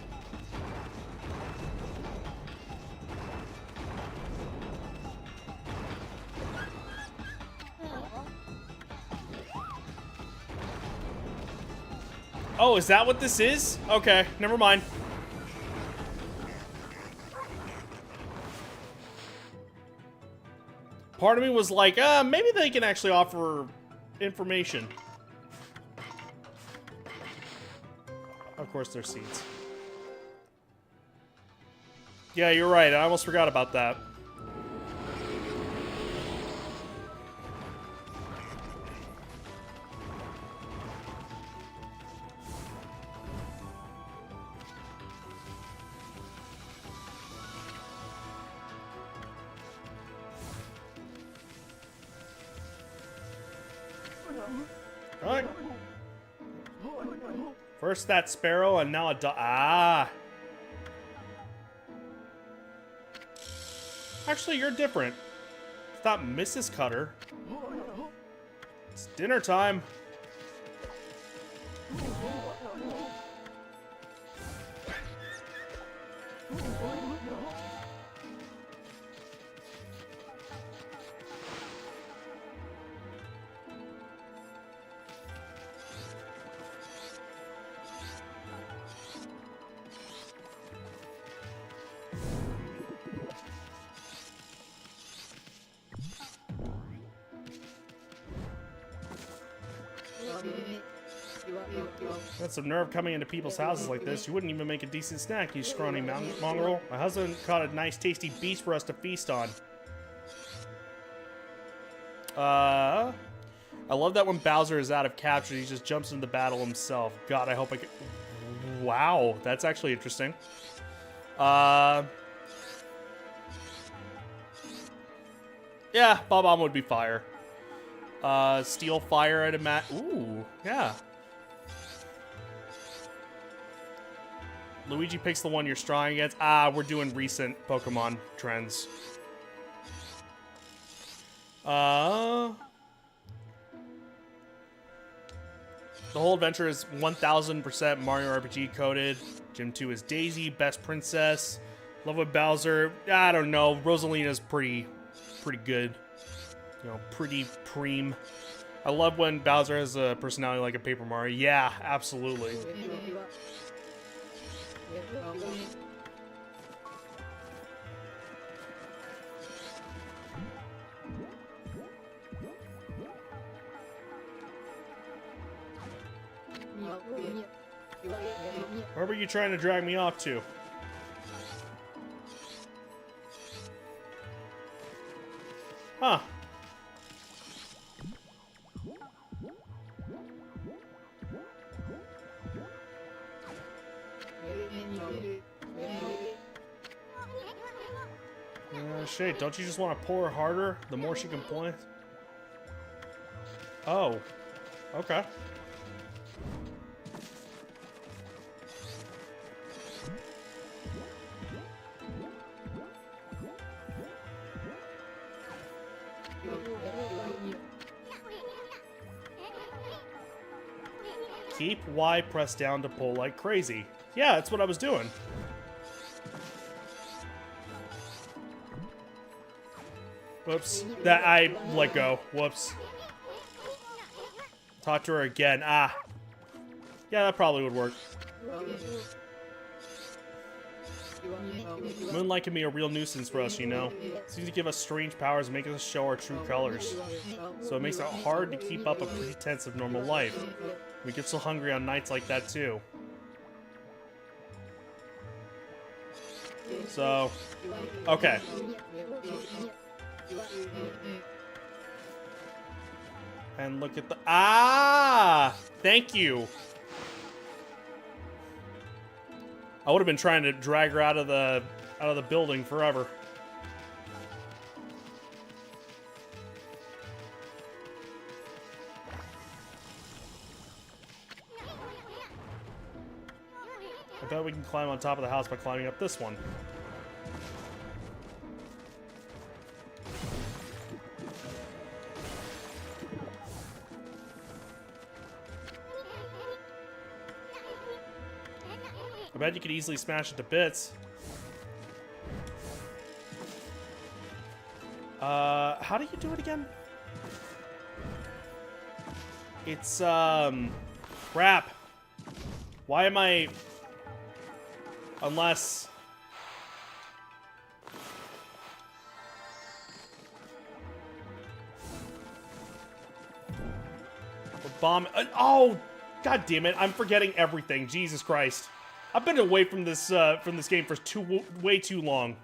A: Oh, is that what this is? Okay, never mind. Part of me was like, maybe they can actually offer information. Of course, there's seeds. Yeah, you're right. I almost forgot about that. Alright. First that sparrow, and now a dog. Ah. Actually, you're different. I thought Mrs. Cutter. It's dinner time. That's some nerve coming into people's houses like this. You wouldn't even make a decent snack, you scrawny mongrel. My husband caught a nice tasty beast for us to feast on. I love that when Bowser is out of capture, he just jumps into battle himself. God, I hope I can... Wow, that's actually interesting. Yeah, Bob-omb would be fire. Steel fire, I'd imagine. Ooh, yeah. Luigi picks the one you're strong against. Ah, we're doing recent Pokemon trends. The whole adventure is 1000% Mario RPG coded. Gym 2 is Daisy, best princess. Love with Bowser. I don't know. Rosalina's pretty good. You know, pretty preem. I love when Bowser has a personality like a Paper Mario. Yeah, absolutely. Where were you trying to drag me off to? Huh. Shit, don't you just want to pull her harder the more she complains? Oh. Okay. Keep Y pressed down to pull like crazy. Yeah, that's what I was doing. Whoops. That I let go. Whoops. Talk to her again. Ah. Yeah, that probably would work. Moonlight can be a real nuisance for us, you know. Seems to give us strange powers and make us show our true colors. So it makes it hard to keep up a pretense of normal life. We get so hungry on nights like that too. So, okay. And look at the thank you. I would have been trying to drag her out of the building forever. I bet we can climb on top of the house by climbing up this one. I bet you could easily smash it to bits. How do you do it again? It's, crap. Why am I... Unless... Bomb... Oh! God damn it, I'm forgetting everything. Jesus Christ. I've been away from this game for way too long.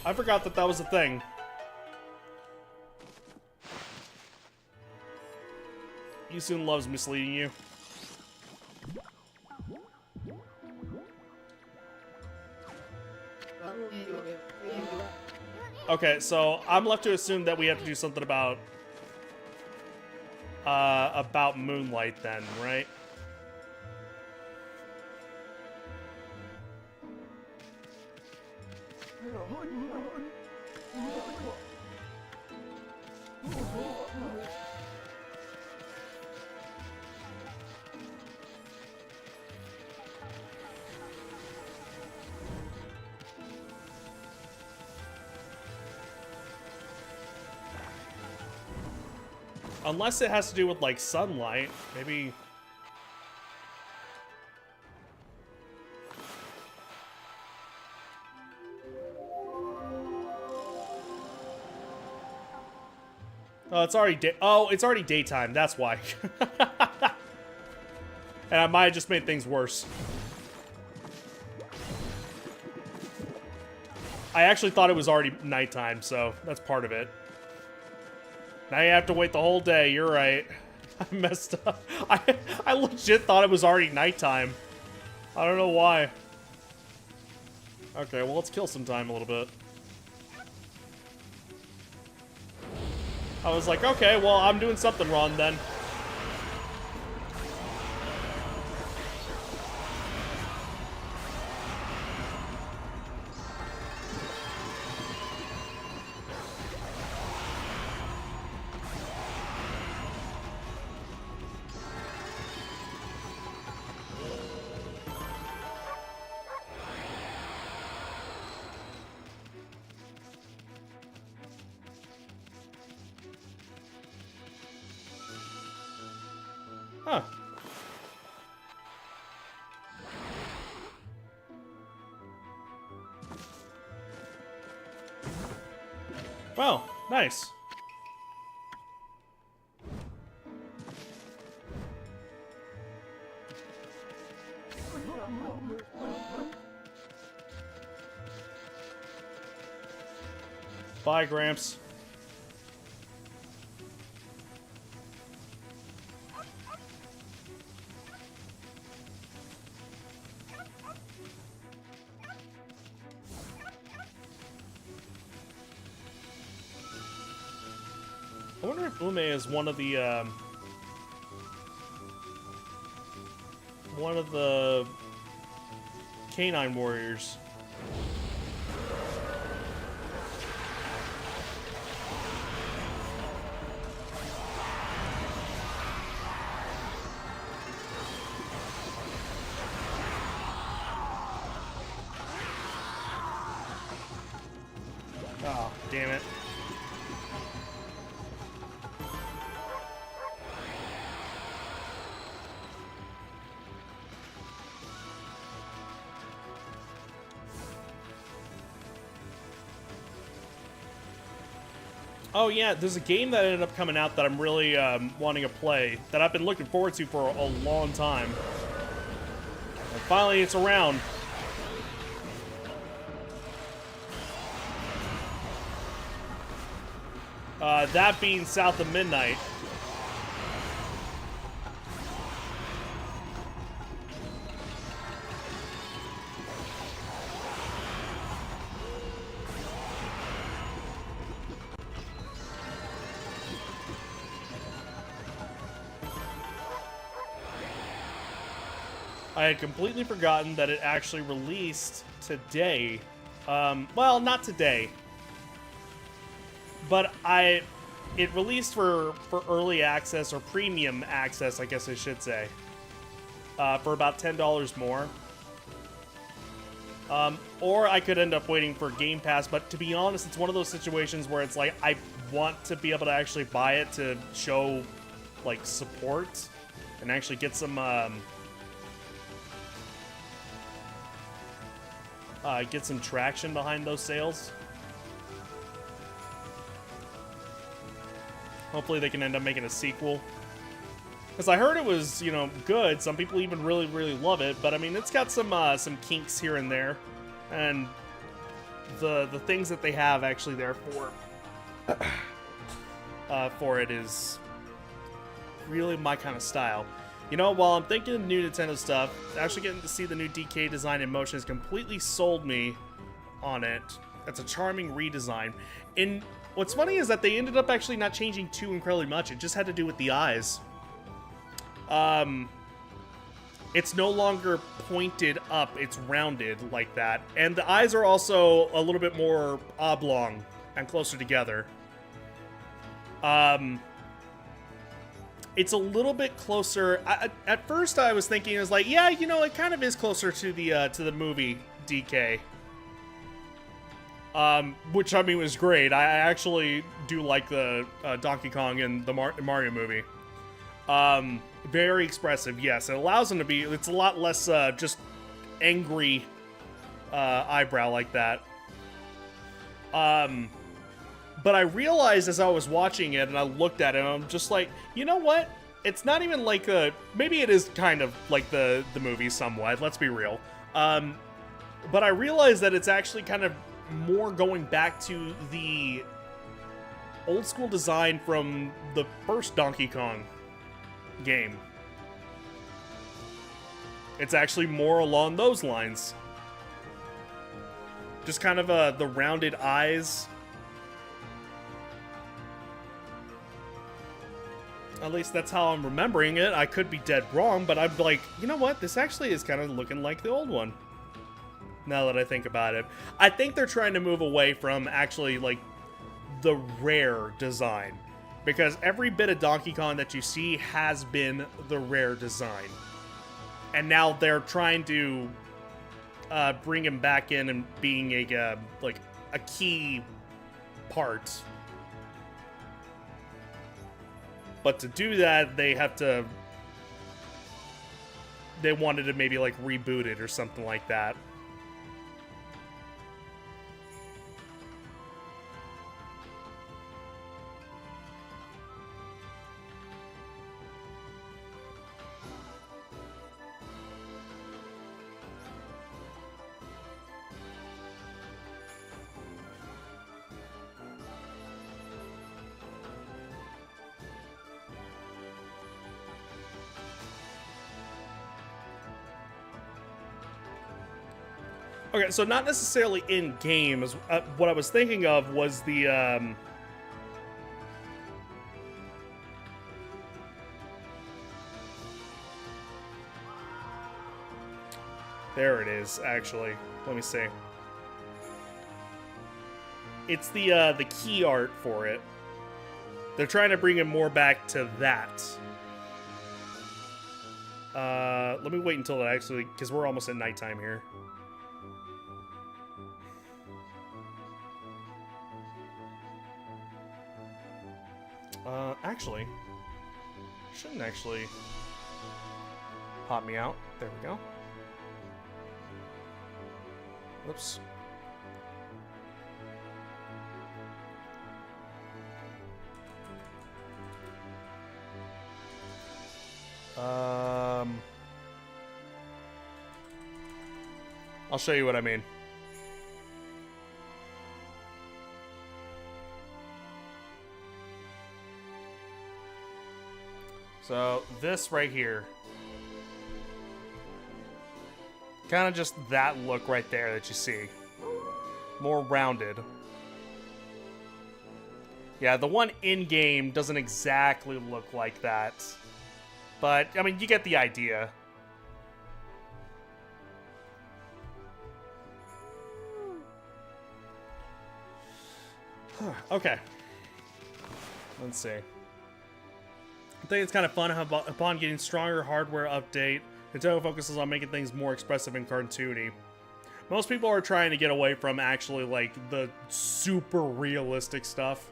A: I forgot that was a thing. Yusun loves misleading you. Okay, so I'm left to assume that we have to do something about Moonlight then, right? Unless it has to do with, like, sunlight. Maybe... Oh, it's already it's already daytime. That's why. And I might have just made things worse. I actually thought it was already nighttime, so that's part of it. Now you have to wait the whole day. You're right. I messed up. I legit thought it was already nighttime. I don't know why. Okay, well, let's kill some time a little bit. I was like, okay, well, I'm doing something wrong then. Huh. Well, nice. Bye, Gramps. I wonder if Ume is one of the canine warriors. Oh, damn it. Oh yeah, there's a game that ended up coming out that I'm really wanting to play, that I've been looking forward to for a long time. And finally it's around. That being South of Midnight. I had completely forgotten that it actually released today. Well, not today. But it released for early access, or premium access, I guess I should say, for about $10 more. Or I could end up waiting for Game Pass, but to be honest, it's one of those situations where it's like, I want to be able to actually buy it to show, like, support, and actually get some, traction behind those sales. Hopefully they can end up making a sequel. Because I heard it was, you know, good. Some people even really, really love it. But, I mean, it's got some kinks here and there. And the things that they have actually there for it is really my kind of style. You know, while I'm thinking of new Nintendo stuff, actually getting to see the new DK design in motion has completely sold me on it. It's a charming redesign. And what's funny is that they ended up actually not changing too incredibly much. It just had to do with the eyes. It's no longer pointed up, it's rounded like that. And the eyes are also a little bit more oblong and closer together. It's a little bit closer. At first I was thinking, it was like, yeah, you know, it kind of is closer to the movie DK. Which, I mean, was great. I actually do like the Donkey Kong in the Mario movie. Very expressive, yes. It allows him to be, it's a lot less just angry eyebrow like that. But I realized as I was watching it and I looked at it, and I'm just like, you know what? It's not even like maybe it is kind of like the movie somewhat, let's be real. But I realized that it's actually kind of more going back to the old school design from the first Donkey Kong game. It's actually more along those lines. Just kind of the rounded eyes. At least that's how I'm remembering it. I could be dead wrong, but I'm like, you know what? This actually is kind of looking like the old one. Now that I think about it. I think they're trying to move away from actually, like, the rare design. Because every bit of Donkey Kong that you see has been the rare design. And now they're trying to bring him back in and being a key part. But to do that, they wanted to maybe, like, reboot it or something like that. Okay, so not necessarily in games. What I was thinking of was the there it is. Actually, let me see. It's the key art for it. They're trying to bring it more back to that. Let me wait until it actually, because we're almost at nighttime here. Actually, shouldn't actually pop me out. There we go. Whoops. I'll show you what I mean. So, this right here. Kind of just that look right there that you see. More rounded. Yeah, the one in-game doesn't exactly look like that. But, I mean, you get the idea. Okay. Let's see. I think it's kind of fun how upon getting stronger hardware update, Nintendo focuses on making things more expressive and cartoony. Most people are trying to get away from actually like the super realistic stuff.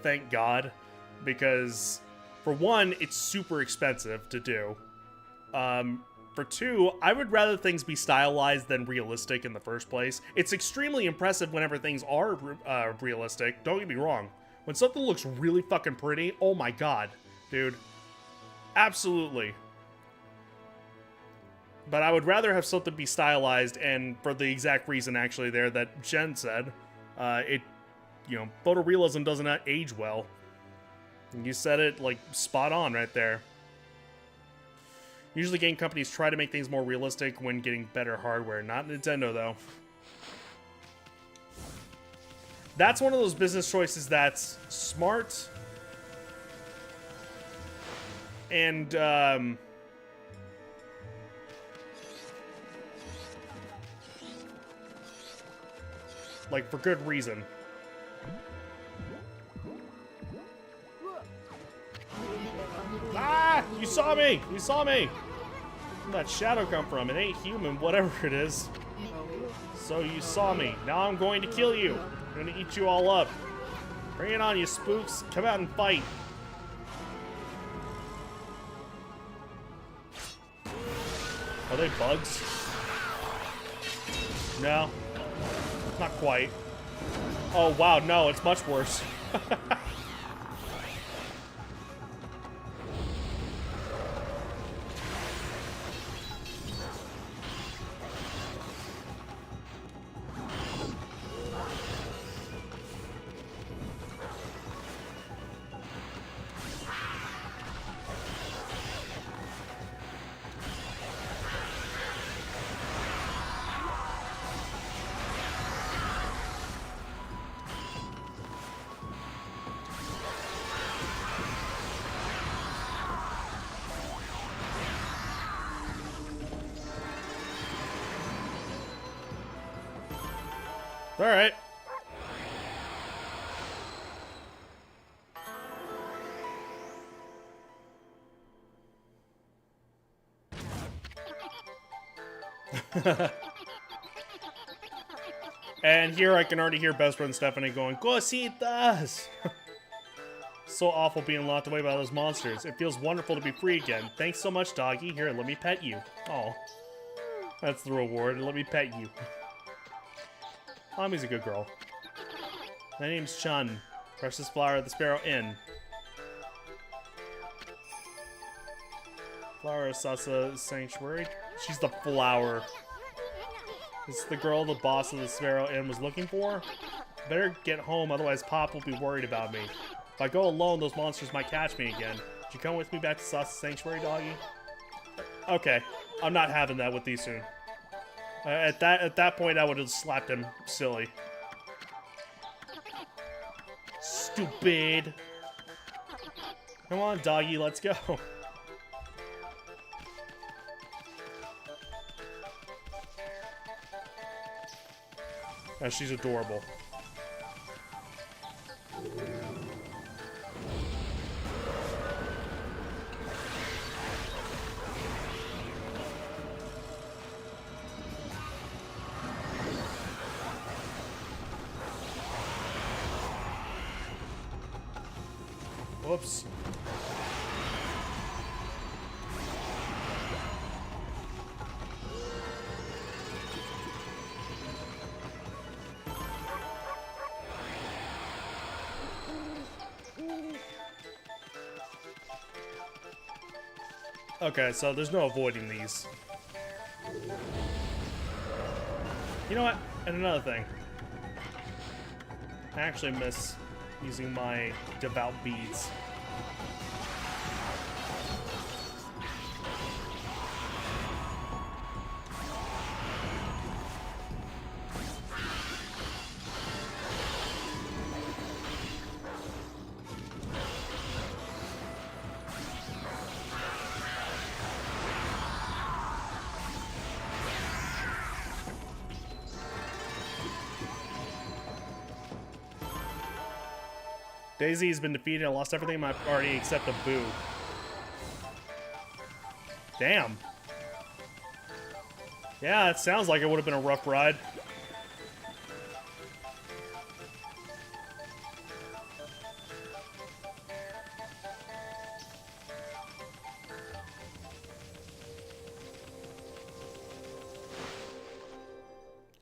A: Thank God. Because for one, it's super expensive to do. For two, I would rather things be stylized than realistic in the first place. It's extremely impressive whenever things are realistic. Don't get me wrong. When something looks really fucking pretty, oh my god, dude. Absolutely. But I would rather have something be stylized, and for the exact reason actually there that Jen said, photorealism doesn't age well. And you said it like spot on right there. Usually game companies try to make things more realistic when getting better hardware. Not Nintendo, though. That's one of those business choices that's smart. And, like, for good reason. Ah! You saw me! You saw me! Where'd that shadow come from? It ain't human, whatever it is. So you saw me. Now I'm going to kill you. I'm gonna eat you all up. Bring it on, you spooks. Come out and fight. Are they bugs? No. Not quite. Oh, wow, no, it's much worse. All right. And here I can already hear best friend Stephanie going, "Cositas!" So awful being locked away by those monsters. It feels wonderful to be free again. Thanks so much, doggy. Here, let me pet you. Oh, that's the reward. Let me pet you. Mommy's a good girl. My name's Chun. Precious flower at the Sparrow Inn. Flower of Sasa Sanctuary. She's the flower. This is the girl the boss of the Sparrow Inn was looking for? Better get home, otherwise Pop will be worried about me. If I go alone, those monsters might catch me again. Would you come with me back to Sasa Sanctuary, doggy? Okay, I'm not having that with these soon. At that point, I would have slapped him silly. Stupid. Come on, doggy, let's go. Oh, she's adorable. Whoops. Okay, so there's no avoiding these. You know what? And another thing. I actually miss using my devout beads. Daisy has been defeated. I lost everything in my party except a boo. Damn. Yeah, it sounds like it would have been a rough ride.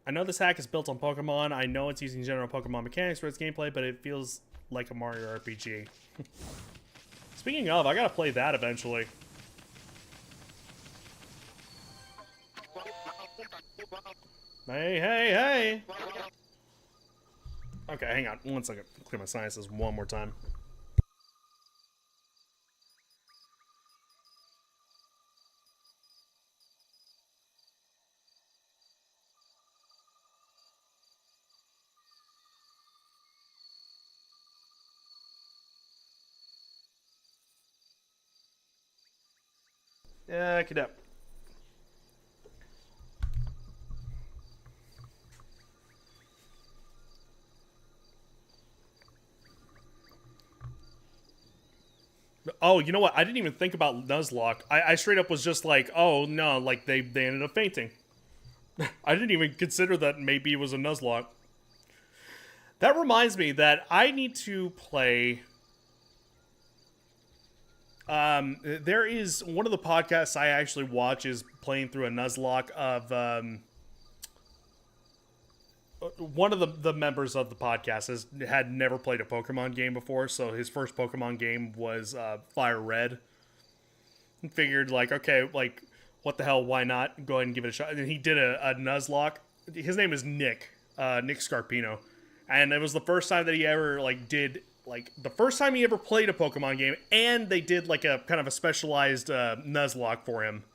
A: I know this hack is built on Pokemon. I know it's using general Pokemon mechanics for its gameplay, but it feels like a Mario RPG. Speaking of, I gotta play that eventually. Hey, hey, hey! Okay, hang on. 1 second. Clear my sinuses one more time. Yeah, I could up. Oh, you know what? I didn't even think about Nuzlocke. I straight up was just like, oh, no, like, they ended up fainting. I didn't even consider that maybe it was a Nuzlocke. That reminds me that I need to play... there is... One of the podcasts I actually watch is playing through a Nuzlocke of... one of the members of the podcast had never played a Pokemon game before, so his first Pokemon game was Fire Red. And figured, like, okay, like, what the hell, why not? Go ahead and give it a shot. And he did a Nuzlocke. His name is Nick. Nick Scarpino. And it was the first time that he ever, like, did, like, the first time he ever played a Pokemon game, and they did, like, a kind of a specialized Nuzlocke for him.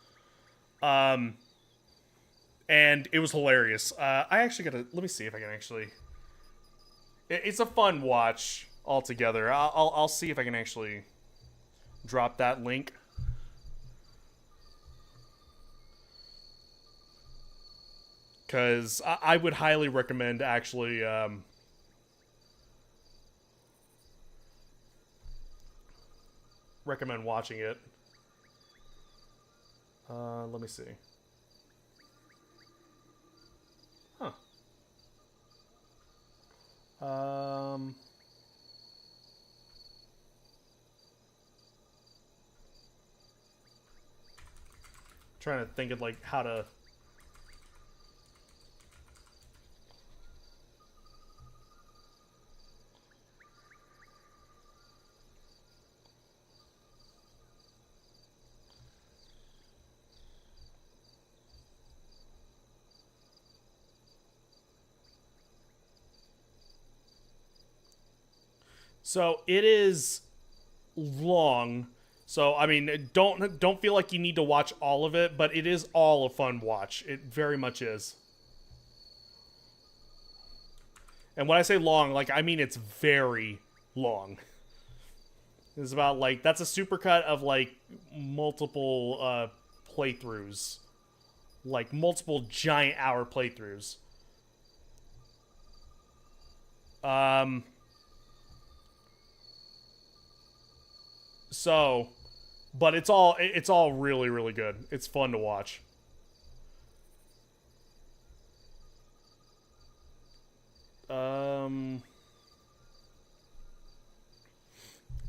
A: And it was hilarious. I actually gotta... Let me see if I can actually... It's a fun watch altogether. I'll see if I can actually drop that link. Because I would highly recommend actually... recommend watching it. Let me see. Huh. Trying to think of like how to... So it is long. So I mean, don't feel like you need to watch all of it, but it is all a fun watch. It very much is. And when I say long, like I mean it's very long. It's about like that's a supercut of like multiple playthroughs, like multiple giant hour playthroughs. So, but it's all really, really good. It's fun to watch.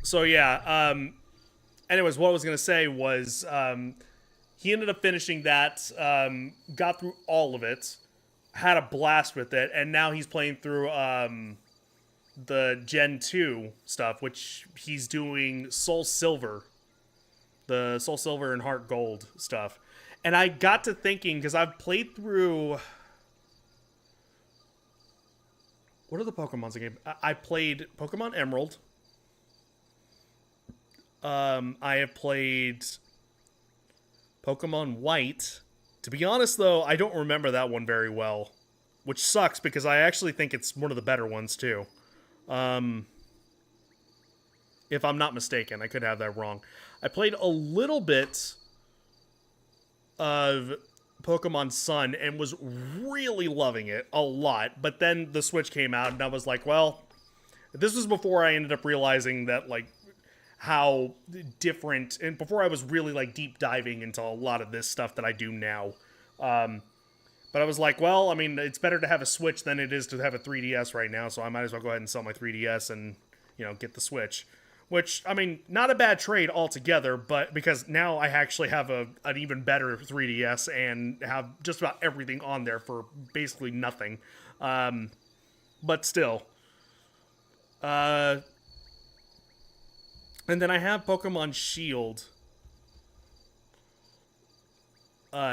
A: So yeah, anyways, what I was gonna say was, he ended up finishing that, got through all of it, had a blast with it, and now he's playing through, the Gen 2 stuff, which he's doing Soul Silver. The Soul Silver and Heart Gold stuff. And I got to thinking, because I've played through... What are the Pokemons again? I played Pokemon Emerald. I have played Pokemon White. To be honest, though, I don't remember that one very well. Which sucks, because I actually think it's one of the better ones, too. If I'm not mistaken, I could have that wrong. I played a little bit of Pokemon Sun and was really loving it a lot. But then the Switch came out and I was like, well, This was before I ended up realizing that, like, how different, and before I was really, like, deep diving into a lot of this stuff that I do now. But I was like, well, I mean, it's better to have a Switch than it is to have a 3DS right now, so I might as well go ahead and sell my 3DS and, you know, get the Switch. Which, I mean, not a bad trade altogether, but because now I actually have an even better 3DS and have just about everything on there for basically nothing. But still. And then I have Pokemon Shield,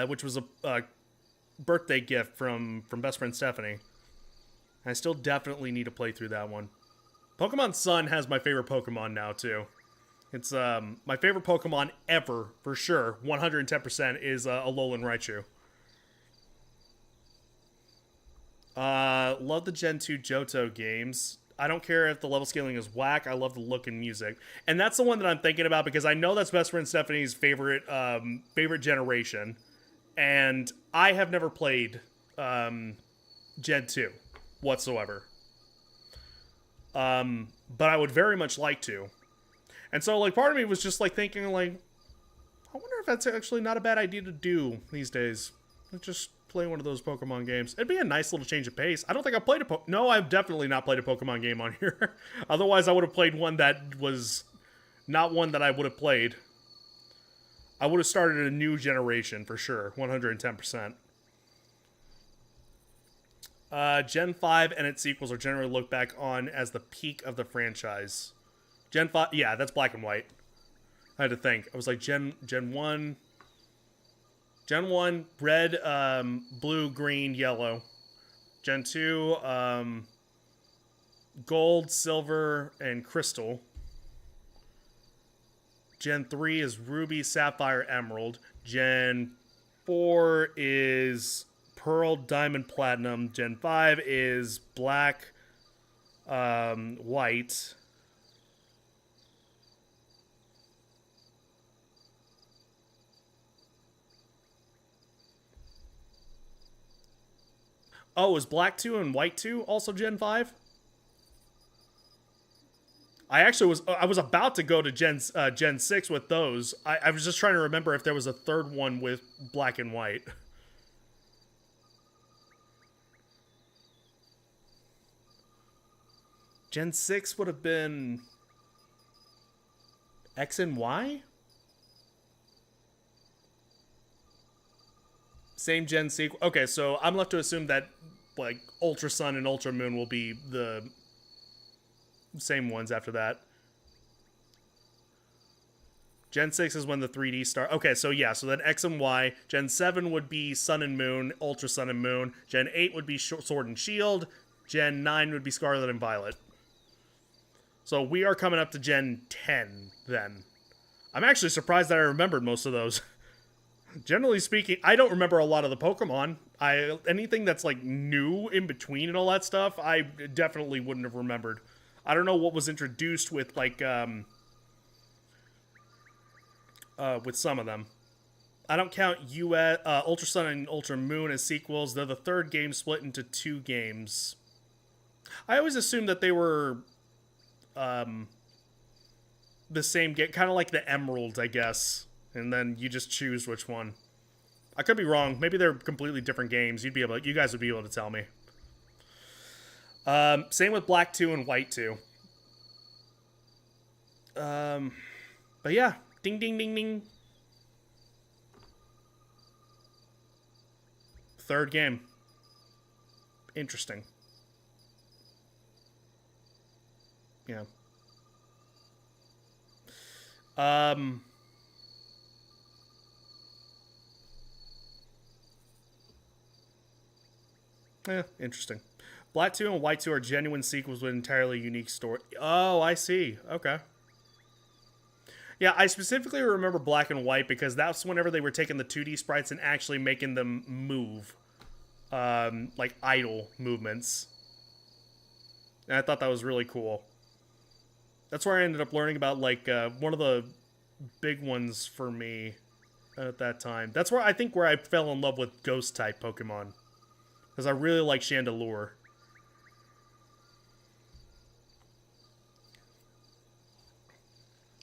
A: which was a birthday gift from best friend Stephanie. I still definitely need to play through that one. Pokemon Sun has my favorite Pokemon now, too. It's my favorite Pokemon ever, for sure. 110% is Alolan Raichu. Love the Gen 2 Johto games. I don't care if the level scaling is whack. I love the look and music. And that's the one that I'm thinking about because I know that's best friend Stephanie's favorite generation. And I have never played Gen 2 whatsoever. But I would very much like to. And so, like, part of me was just, like, thinking, like, I wonder if that's actually not a bad idea to do these days. Just play one of those Pokemon games. It'd be a nice little change of pace. I don't think I've played No, I've definitely not played a Pokemon game on here. Otherwise, I would have played one that was not one that I would have played. I would have started a new generation, for sure. 110%. Gen 5 and its sequels are generally looked back on as the peak of the franchise. Gen 5, yeah, that's Black and White. I had to think. I was like, Gen 1, red, blue, green, yellow. Gen 2, gold, silver, and crystal. Gen 3 is ruby, sapphire, emerald. Gen 4 is pearl, diamond, platinum. Gen 5 is black, white. Oh, is black 2 and white 2 also Gen 5? I was about to go to Gen 6 with those. I was just trying to remember if there was a third one with black and white. Gen 6 would have been X and Y? Same gen sequel. Okay, so I'm left to assume that, like, Ultra Sun and Ultra Moon will be the same ones after that. Gen 6 is when the 3D start. Okay, so yeah, so then X and Y. Gen 7 would be Sun and Moon, Ultra Sun and Moon. Gen 8 would be Sword and Shield. Gen 9 would be Scarlet and Violet. So we are coming up to Gen 10 then. I'm actually surprised that I remembered most of those. Generally speaking, I don't remember a lot of the Pokemon. Anything that's, like, new in between and all that stuff, I definitely wouldn't have remembered. I don't know what was introduced with, like, with some of them. I don't count Ultra Sun and Ultra Moon as sequels. They're the third game split into 2 games. I always assumed that they were the same game, kind of like the Emerald, I guess. And then you just choose which one. I could be wrong. Maybe they're completely different games. You guys would be able to tell me. Same with Black 2 and White 2. But yeah, ding ding ding ding. Third game. Interesting. Yeah. Interesting. Black 2 and White 2 are genuine sequels with entirely unique story. Oh, I see. Okay. Yeah, I specifically remember Black and White because that's whenever they were taking the 2D sprites and actually making them move. Like idle movements. And I thought that was really cool. That's where I ended up learning about, like, one of the big ones for me at that time. That's where I fell in love with Ghost-type Pokemon. Because I really like Chandelure.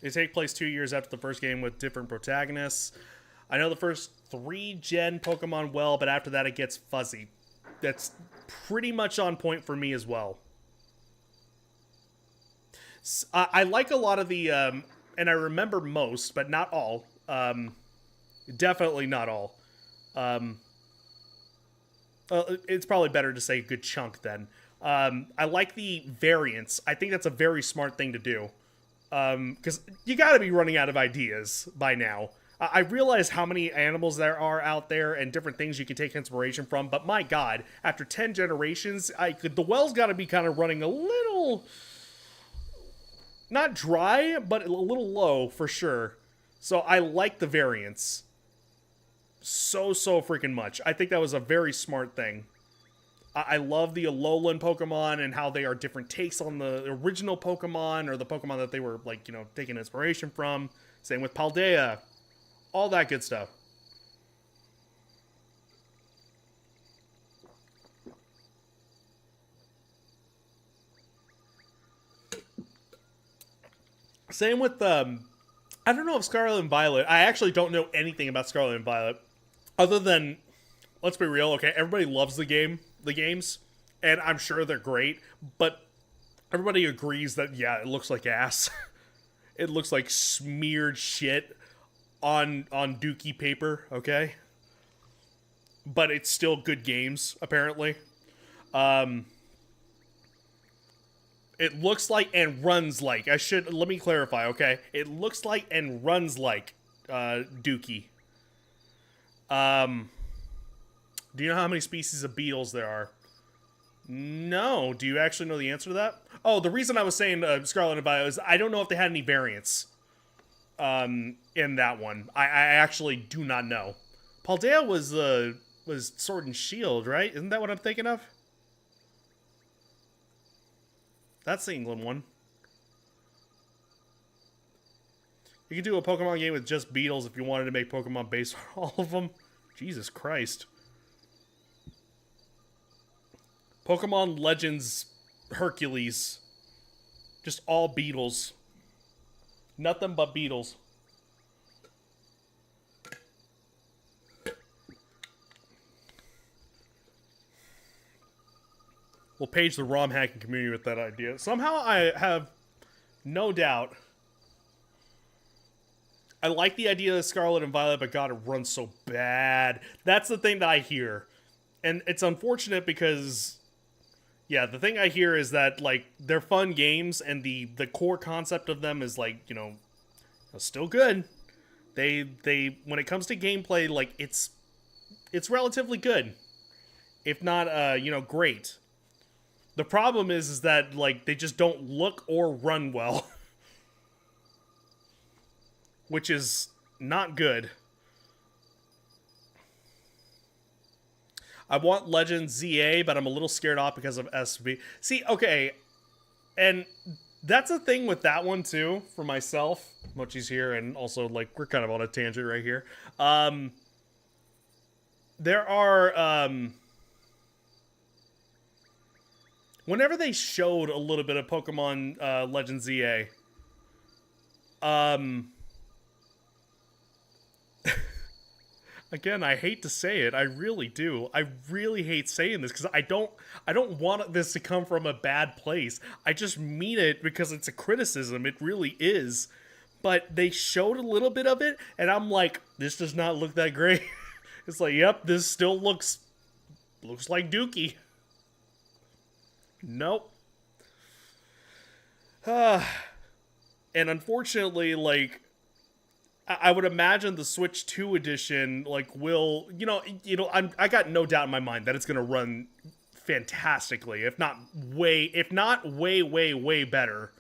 A: They take place 2 years after the first game with different protagonists. I know the first 3-gen Pokemon well, but after that it gets fuzzy. That's pretty much on point for me as well. I like a lot of the, and I remember most, but not all. Definitely not all. It's probably better to say a good chunk then. I like the variants. I think that's a very smart thing to do. Because you gotta be running out of ideas by now. I realize how many animals there are out there and different things you can take inspiration from, but my god, after 10 generations, the well's gotta be kind of running a little... not dry, but a little low for sure. So I like the variants. So freaking much. I think that was a very smart thing. I love the Alolan Pokemon and how they are different takes on the original Pokemon or the Pokemon that they were, like, you know, taking inspiration from. Same with Paldea. All that good stuff. Same with, I don't know if Scarlet and Violet, I actually don't know anything about Scarlet and Violet. Other than, let's be real, okay, everybody loves the games, and I'm sure they're great, but everybody agrees that, yeah, it looks like ass. It looks like smeared shit on dookie paper, okay? But it's still good games, apparently. It looks like and runs like, let me clarify, okay? It looks like and runs like dookie. Do you know how many species of beetles there are? No. Do you actually know the answer to that? Oh, the reason I was saying Scarlet and Violet is I don't know if they had any variants in that one. I actually do not know. Paldea was Sword and Shield, right? Isn't that what I'm thinking of? That's the England one. You could do a Pokemon game with just beetles if you wanted to make Pokemon based on all of them. Jesus Christ. Pokemon Legends Hercules. Just all beetles. Nothing but beetles. We'll page the ROM hacking community with that idea. Somehow I have no doubt. I like the idea of Scarlet and Violet, but God, it runs so bad. That's the thing that I hear. And it's unfortunate because, yeah, the thing I hear is that, like, they're fun games, and the core concept of them is, like, you know, still good. They when it comes to gameplay, like, it's relatively good. If not, you know, great. The problem is that, like, they just don't look or run well. Which is not good. I want Legends ZA, but I'm a little scared off because of SB. See, okay, and that's a thing with that one, too, for myself. Mochi's here, and also, like, we're kind of on a tangent right here. There are, whenever they showed a little bit of Pokemon Legends ZA, again, I hate to say it. I really do. I really hate saying this because I don't want this to come from a bad place. I just mean it because it's a criticism. It really is. But they showed a little bit of it, and I'm like, this does not look that great. It's like, yep, this still looks like Dookie. Nope. And unfortunately, like, I would imagine the Switch 2 edition, like, will, you know, I got no doubt in my mind that it's going to run fantastically, if not way better,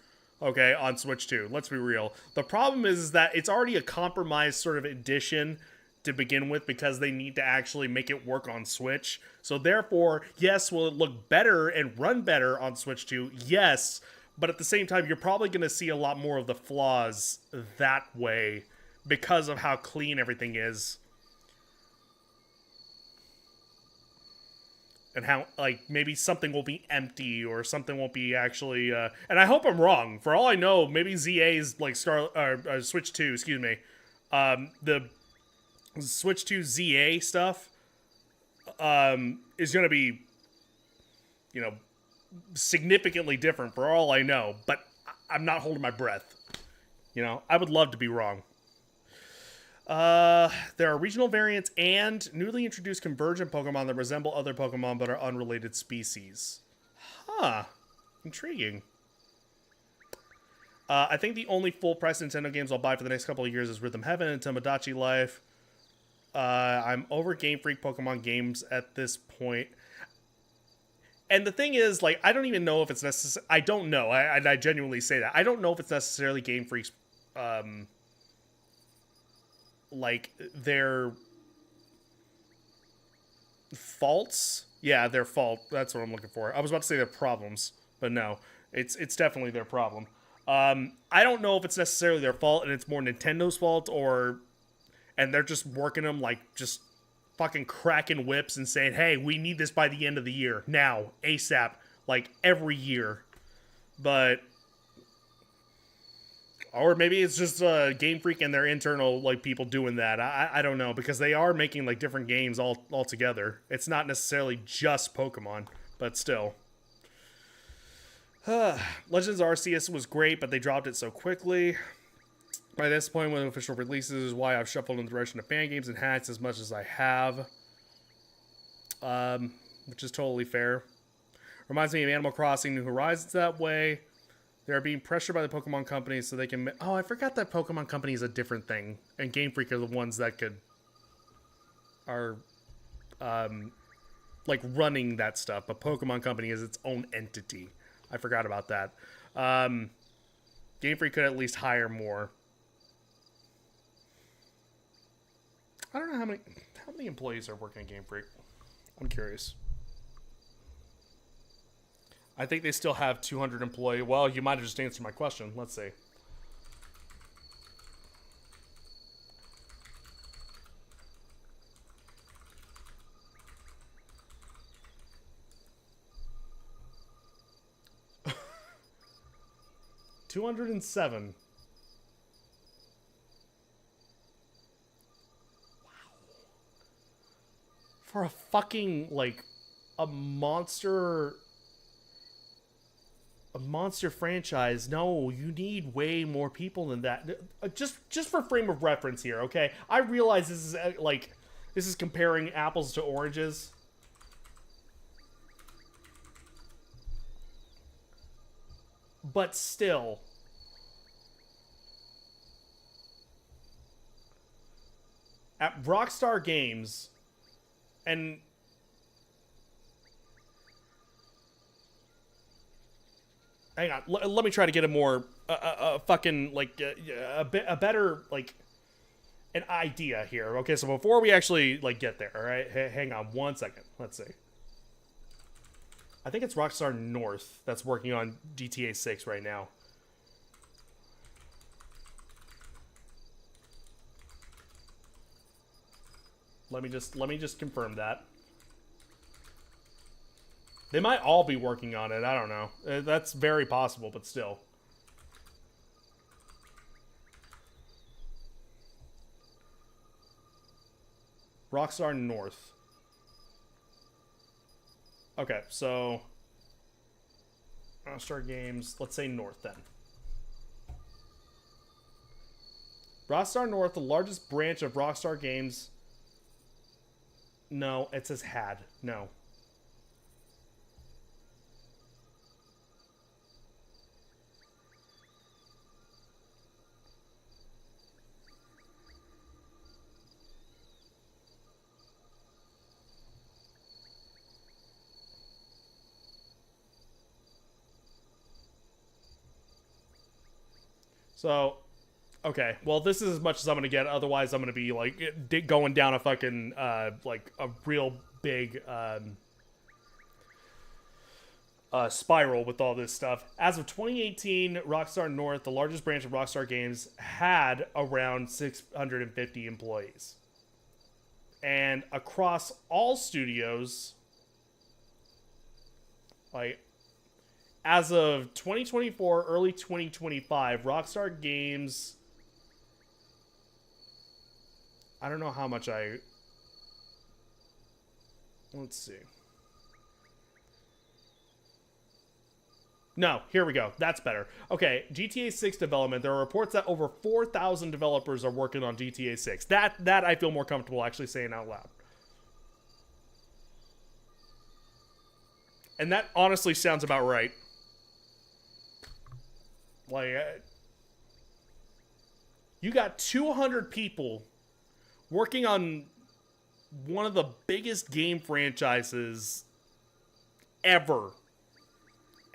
A: okay, on Switch 2. Let's be real. The problem is that it's already a compromised sort of edition to begin with because they need to actually make it work on Switch. So therefore, yes, will it look better and run better on Switch 2? Yes, but at the same time, you're probably going to see a lot more of the flaws that way because of how clean everything is. and how like maybe something will be empty or something won't be actually. And I hope I'm wrong. For all I know, maybe ZA's like Switch 2. Excuse me. The Switch 2 ZA stuff is going to be, you know, significantly different for all I know. But I'm not holding my breath. You know, I would love to be wrong. There are regional variants and newly introduced convergent Pokemon that resemble other Pokemon but are unrelated species. Huh. Intriguing. I think the only full-price Nintendo games I'll buy for the next couple of years is Rhythm Heaven and Tomodachi Life. I'm over Game Freak Pokemon games at this point. And the thing is, like, I don't even know if it's necessary. I don't know. I genuinely say that. I don't know if it's necessarily Game Freak's, like, their faults. Yeah, their fault. That's what I'm looking for. I was about to say their problems, but no. It's definitely their problem. I don't know if it's necessarily their fault and it's more Nintendo's fault, and they're just working them, like, just fucking cracking whips and saying, hey, we need this by the end of the year. Now. ASAP. Like, every year. But... Or maybe it's just Game Freak and their internal, like, people doing that. I don't know, because they are making, like, different games all together. It's not necessarily just Pokemon, but still. Legends Arceus was great, but they dropped it so quickly. By this point, when official releases is why I've shuffled in the direction of fan games and hacks as much as I have. Which is totally fair. Reminds me of Animal Crossing New Horizons that way. They're being pressured by the Pokemon companies so they can... Oh, I forgot that Pokemon Company is a different thing. And Game Freak are the ones that are, like, running that stuff. But Pokemon Company is its own entity. I forgot about that. Game Freak could at least hire more. I don't know how many employees are working at Game Freak. I'm curious. I think they still have 200 employees. Well, you might have just answered my question. Let's see. $207. For a fucking, like, a monster franchise. No, you need way more people than that. Just for frame of reference here, okay? I realize this is, like, this is comparing apples to oranges. But still. At Rockstar Games... And hang on, let me try to get a more fucking like a better like an idea here. Okay, so before we actually like get there, all right, hang on 1 second. Let's see. I think it's Rockstar North that's working on GTA 6 right now. Let me just confirm that. They might all be working on it. I don't know. That's very possible, but still. Rockstar North. Okay, so Rockstar Games. Let's say North then. Rockstar North, the largest branch of Rockstar Games. No, it says had. No. So, okay. Well, this is as much as I'm going to get. Otherwise, I'm going to be, like, going down a fucking, like, a real big, spiral with all this stuff. As of 2018, Rockstar North, the largest branch of Rockstar Games, had around 650 employees. And across all studios, Like, as of 2024, early 2025, Rockstar Games... I don't know how much I... Let's see. No, here we go. That's better. Okay, GTA 6 development. There are reports that over 4,000 developers are working on GTA 6. That I feel more comfortable actually saying out loud. And that honestly sounds about right. Like, you got 200 people working on one of the biggest game franchises ever.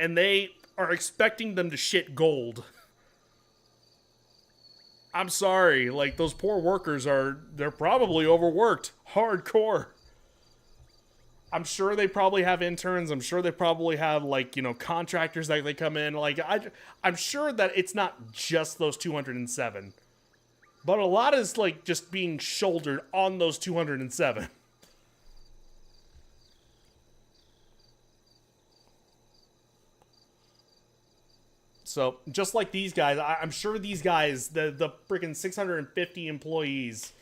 A: And they are expecting them to shit gold. I'm sorry, like, those poor workers they're probably overworked. Hardcore. I'm sure they probably have interns. I'm sure they probably have, like, you know, contractors that they come in. Like, I'm sure that it's not just those 207. But a lot is, like, just being shouldered on those 207. So, just like these guys, I'm sure these guys, the freaking 650 employees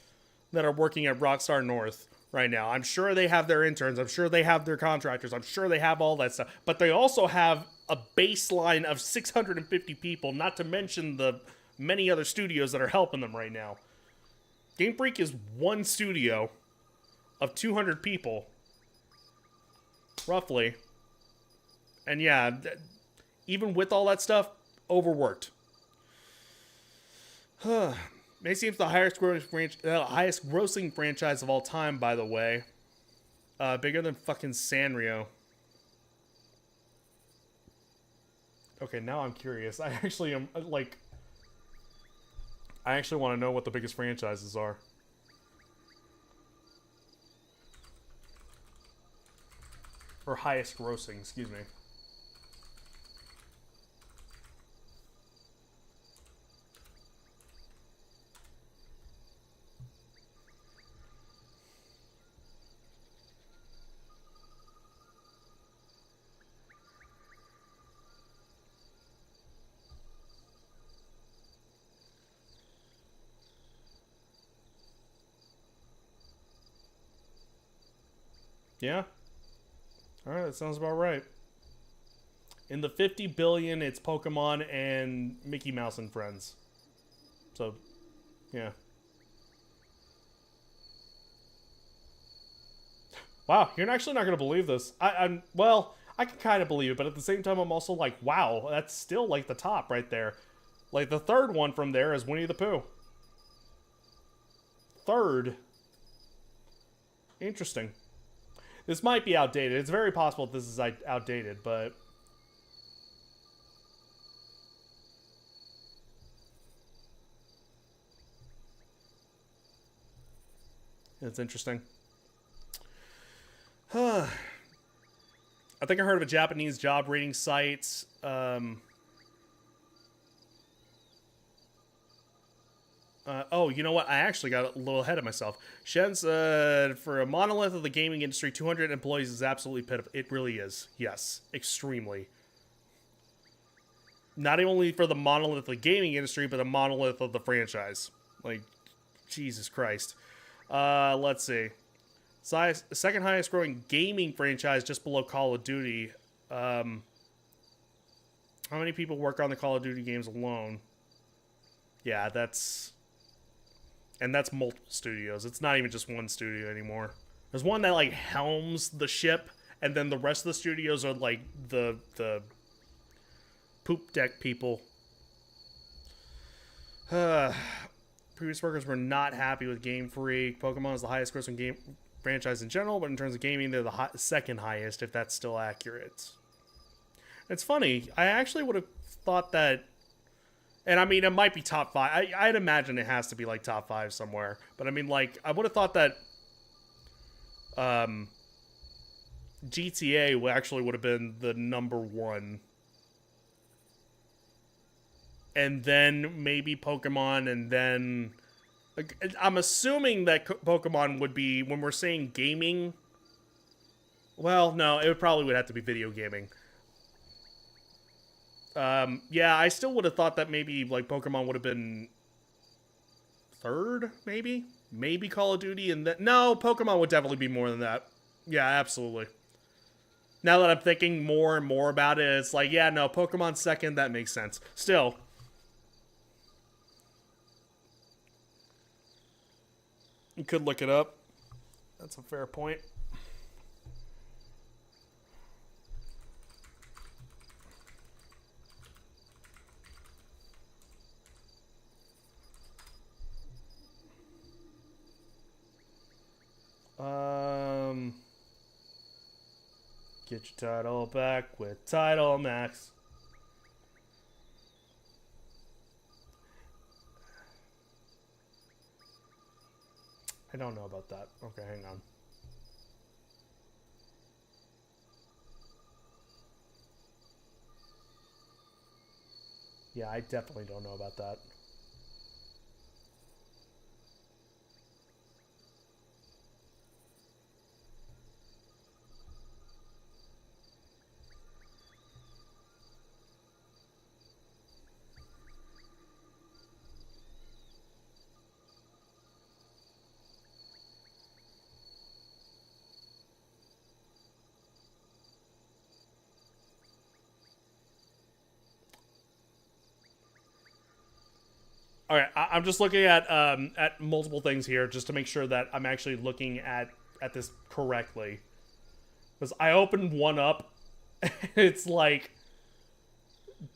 A: that are working at Rockstar North right now, I'm sure they have their interns, I'm sure they have their contractors, I'm sure they have all that stuff. But they also have a baseline of 650 people, not to mention the many other studios that are helping them right now. Game Freak is one studio of 200 people, roughly. And yeah, even with all that stuff, overworked. May seems the highest grossing franchise of all time, by the way. Bigger than fucking Sanrio. Okay, now I'm curious. I actually am, like... I actually want to know what the biggest franchises are. Or highest grossing, excuse me. Yeah. Alright, that sounds about right. In the 50 billion, it's Pokemon and Mickey Mouse and Friends. So, yeah. Wow, you're actually not going to believe this. Well, I can kind of believe it, but at the same time, I'm also like, wow, that's still like the top right there. Like, the third one from there is Winnie the Pooh. Third. Interesting. This might be outdated. It's very possible this is outdated, but... It's interesting. I think I heard of a Japanese job rating site. Oh, you know what? I actually got a little ahead of myself. Shen's, for a monolith of the gaming industry, 200 employees is absolutely pitiful. It really is. Yes. Extremely. Not only for the monolith of the gaming industry, but the monolith of the franchise. Like, Jesus Christ. Let's see. Second highest growing gaming franchise just below Call of Duty. How many people work on the Call of Duty games alone? Yeah, that's... And that's multiple studios. It's not even just one studio anymore. There's one that, like, helms the ship, and then the rest of the studios are, like, the poop deck people. Previous workers were not happy with Game Freak. Pokemon is the highest grossing game franchise in general, but in terms of gaming, they're the second highest, if that's still accurate. It's funny. I actually would have thought that... And I mean, it might be top 5. I'd imagine it has to be like top 5 somewhere. But I mean, like, I would have thought that GTA actually would have been the number 1. And then maybe Pokemon, and then... Like, I'm assuming that Pokemon would be, when we're saying gaming... Well, no, it probably would have to be video gaming. Yeah, I still would have thought that maybe, like, Pokemon would have been third, maybe? Maybe Call of Duty, and then... No, Pokemon would definitely be more than that. Yeah, absolutely. Now that I'm thinking more and more about it, it's like, yeah, no, Pokemon second, that makes sense. Still. You could look it up. That's a fair point. Get your title back with Title Max. I don't know about that. Okay, hang on. Yeah, I definitely don't know about that. All right, I'm just looking at multiple things here just to make sure that I'm actually looking at this correctly. Because I opened one up, it's like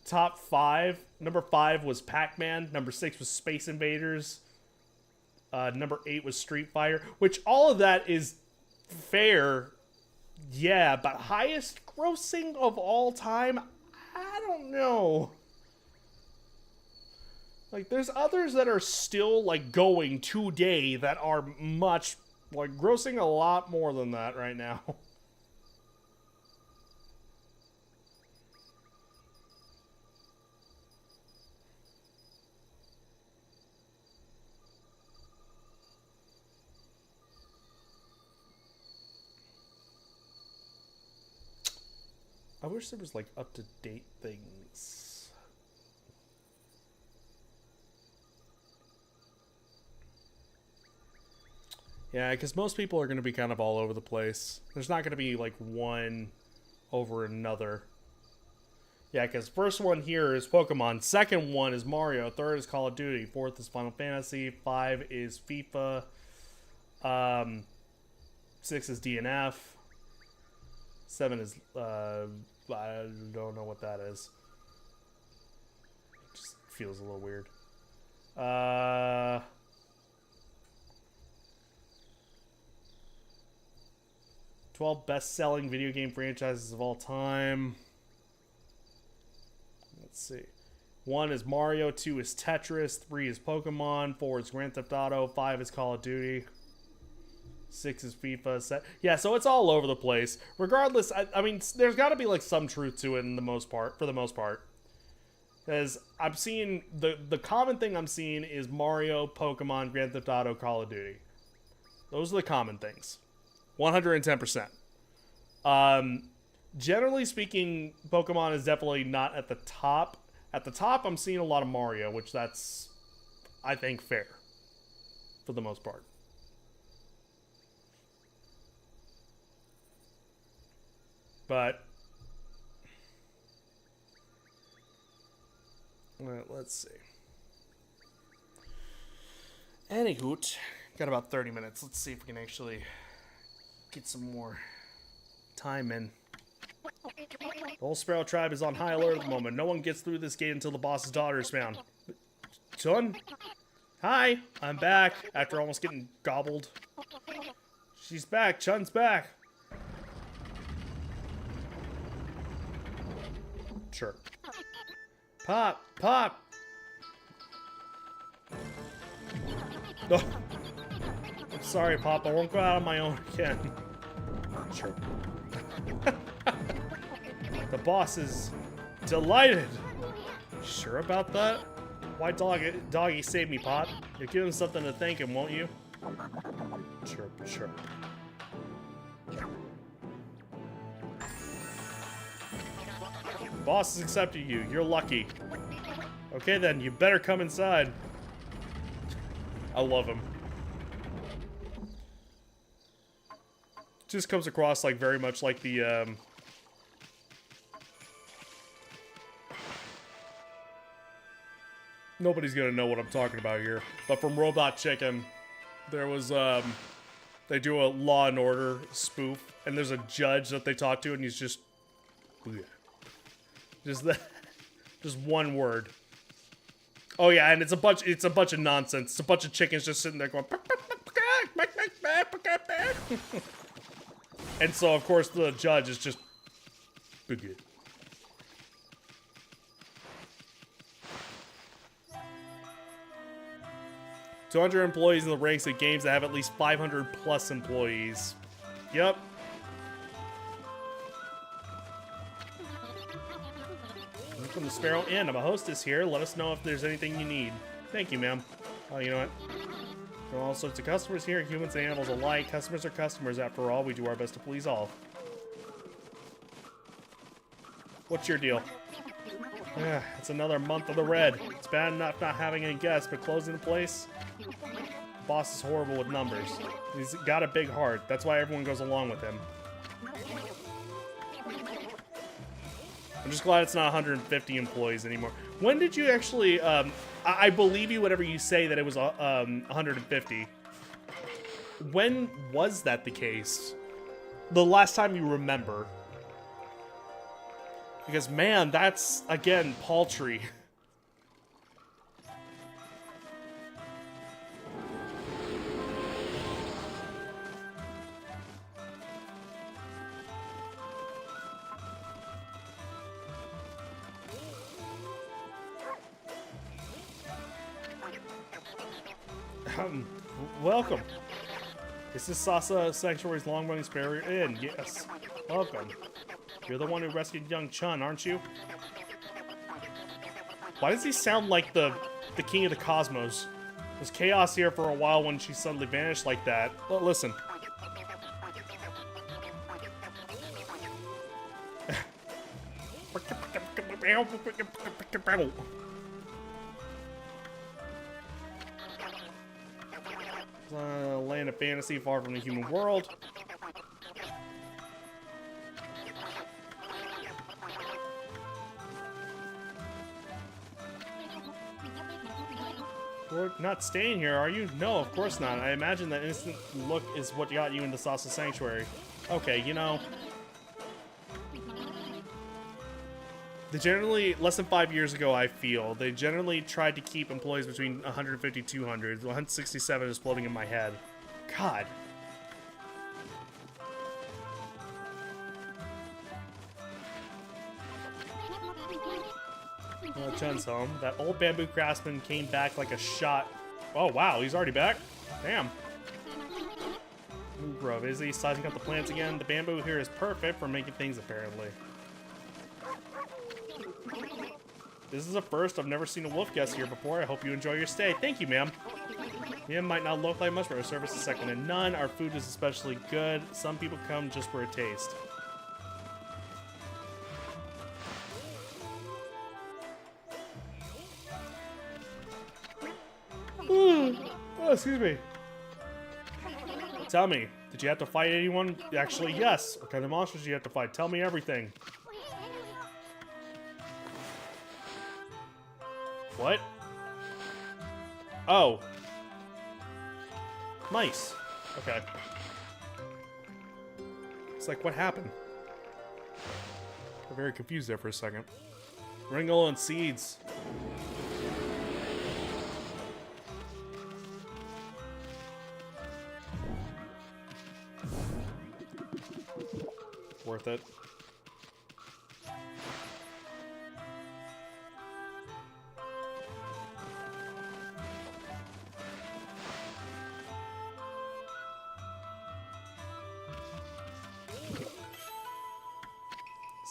A: top 5. Number 5 was Pac-Man. Number 6 was Space Invaders. Number 8 was Street Fighter. Which all of that is fair, yeah. But highest grossing of all time, I don't know. Like, there's others that are still, like, going today that are much, like, grossing a lot more than that right now. I wish there was, like, up-to-date things. Yeah, because most people are going to be kind of all over the place. There's not going to be, like, one over another. Yeah, because first one here is Pokemon. Second one is Mario. Third is Call of Duty. Fourth is Final Fantasy. 5 is FIFA. 6 is DNF. 7 is, I don't know what that is. It just feels a little weird. 12 best-selling video game franchises of all time. Let's see. 1 is Mario, 2 is Tetris, 3 is Pokemon, 4 is Grand Theft Auto, 5 is Call of Duty, 6 is FIFA. Yeah, so it's all over the place. Regardless, I mean, there's got to be like some truth to it in the most part, for the most part. Because I'm seeing, the common thing I'm seeing is Mario, Pokemon, Grand Theft Auto, Call of Duty. Those are the common things. 110%. Generally speaking, Pokemon is definitely not at the top. At the top, I'm seeing a lot of Mario, which that's, I think, fair. For the most part. But, alright, let's see. Anyhoot, got about 30 minutes. Let's see if we can actually get some more time in. The whole Sparrow tribe is on high alert at the moment. No one gets through this gate until the boss's daughter is found. Chun? Hi, I'm back after almost getting gobbled. She's back. Chun's back. Sure. Pop, pop. Oh. I'm sorry, Pop. I won't go out on my own again. Sure. The boss is delighted. Sure about that? Why doggy saved me, Pop? You'll give him something to thank him, won't you? Sure, sure. Boss has accepted you. You're lucky. Okay then, you better come inside. I love him. Just comes across like very much like the nobody's gonna know what I'm talking about here. But from Robot Chicken, there was they do a Law and Order spoof, and there's a judge that they talk to, and he's just just one word. Oh yeah, and it's a bunch of nonsense. It's a bunch of chickens just sitting there going and so of course the judge is just 200 employees in the ranks of games that have at least 500 plus employees. Yep. Welcome to Sparrow Inn. I'm a hostess here. Let us know if there's anything you need. Thank you, ma'am. Oh, you know what? There are all sorts of customers here, humans and animals alike. Customers are customers, after all. We do our best to please all. What's your deal? It's another month of the red. It's bad enough not having any guests, but closing the place? The boss is horrible with numbers. He's got a big heart. That's why everyone goes along with him. I'm just glad it's not 150 employees anymore. When did you actually, I believe you whatever you say that it was 150. When was that the case? The last time you remember. Because, man, that's, again, paltry. Welcome. This is Sasa Sanctuary's long-running Sparrow Inn. Yes. Welcome. You're the one who rescued young Chun, aren't you? Why does he sound like the king of the cosmos? Was chaos here for a while when she suddenly vanished like that? Well, listen. Land of fantasy far from the human world. You're not staying here, are you? No, of course not. I imagine that instant look is what got you into Sasa Sanctuary. Okay, you know. They generally, less than 5 years ago, I feel, they generally tried to keep employees between 150 200. 167 is floating in my head. God. Chun's home. That old bamboo craftsman came back like a shot. Oh, wow, he's already back? Damn. Ooh, bro, is he sizing up the plants again? The bamboo here is perfect for making things, apparently. This is a first. I've never seen a wolf guest here before. I hope you enjoy your stay. Thank you, ma'am. Yeah, might not look like much, but our service is second to none. Our food is especially good. Some people come just for a taste. Oh, excuse me. Tell me, did you have to fight anyone? Actually, yes. What kind of monsters did you have to fight? Tell me everything. What? Oh. Mice. Okay. It's like, what happened? I'm very confused there for a second. Ringo and seeds. Worth it.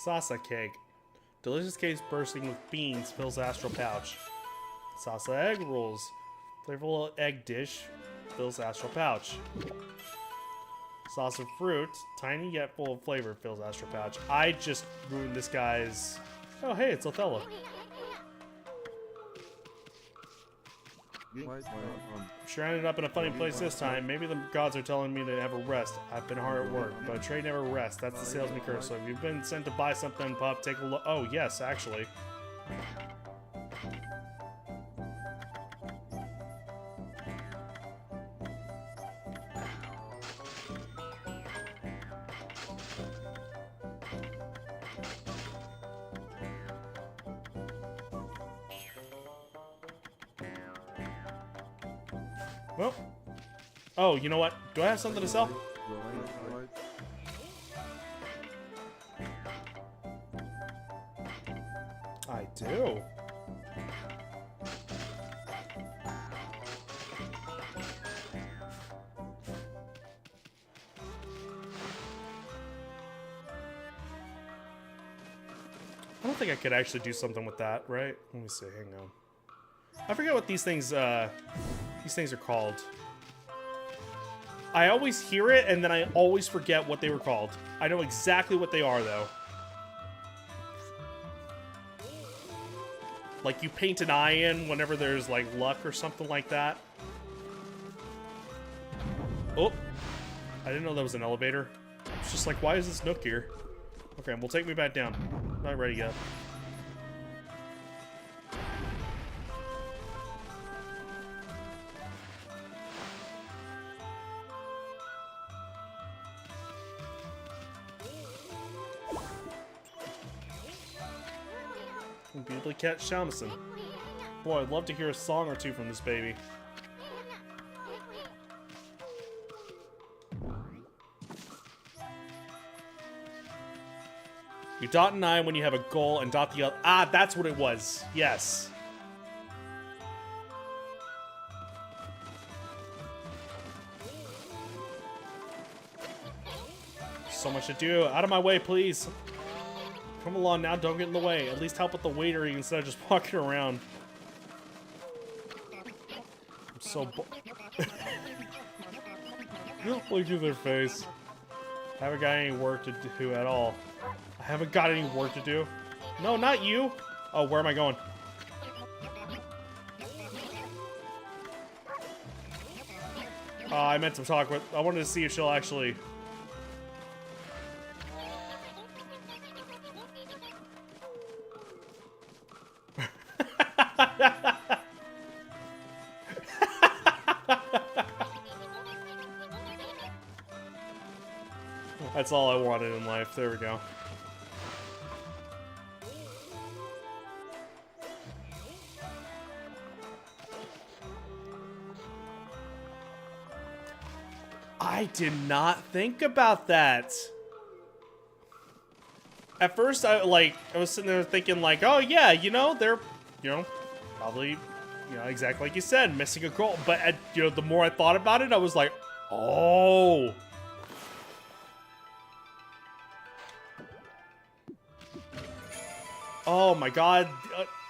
A: Salsa cake. Delicious cake bursting with beans fills astral pouch. Salsa egg rolls. Flavorful egg dish fills astral pouch. Sauce of fruit, tiny yet full of flavor, fills astral pouch. I just ruined this guy's Oh, hey, it's Othello. Sure ended up in a funny place this time. Maybe the gods are telling me to have a rest. I've been hard at work, but a trade never rests. That's the salesman curse. So if you've been sent to buy something, Pup, take a look. Oh, yes, actually. Well, oh, you know what? Do I have something to sell? I do. I don't think I could actually do something with that, right? Let me see, hang on. I forget what these things are called. I always hear it, and then I always forget what they were called. I know exactly what they are, though. Like, you paint an eye in whenever there's, like, luck or something like that. Oh! I didn't know that was an elevator. It's just like, why is this nook here? Okay, well, take me back down. Not ready yet. Beautifully Cat Shamison. Boy, I'd love to hear a song or two from this baby. You dot an I when you have a goal and dot the other. Ah, that's what it was. Yes. So much to do. Out of my way, please. Come along now, don't get in the way. At least help with the waitering instead of just walking around. I'm so look at their face. I haven't got any work to do at all. I haven't got any work to do. No, not you. Oh, where am I going? I meant to talk with. I wanted to see if she'll actually. That's all I wanted in life. There we go. I did not think about that. At first, I was sitting there thinking like, oh yeah, you know, they're, you know, probably, you know, exactly like you said, missing a goal. But you know, the more I thought about it, I was like, oh. Oh my god.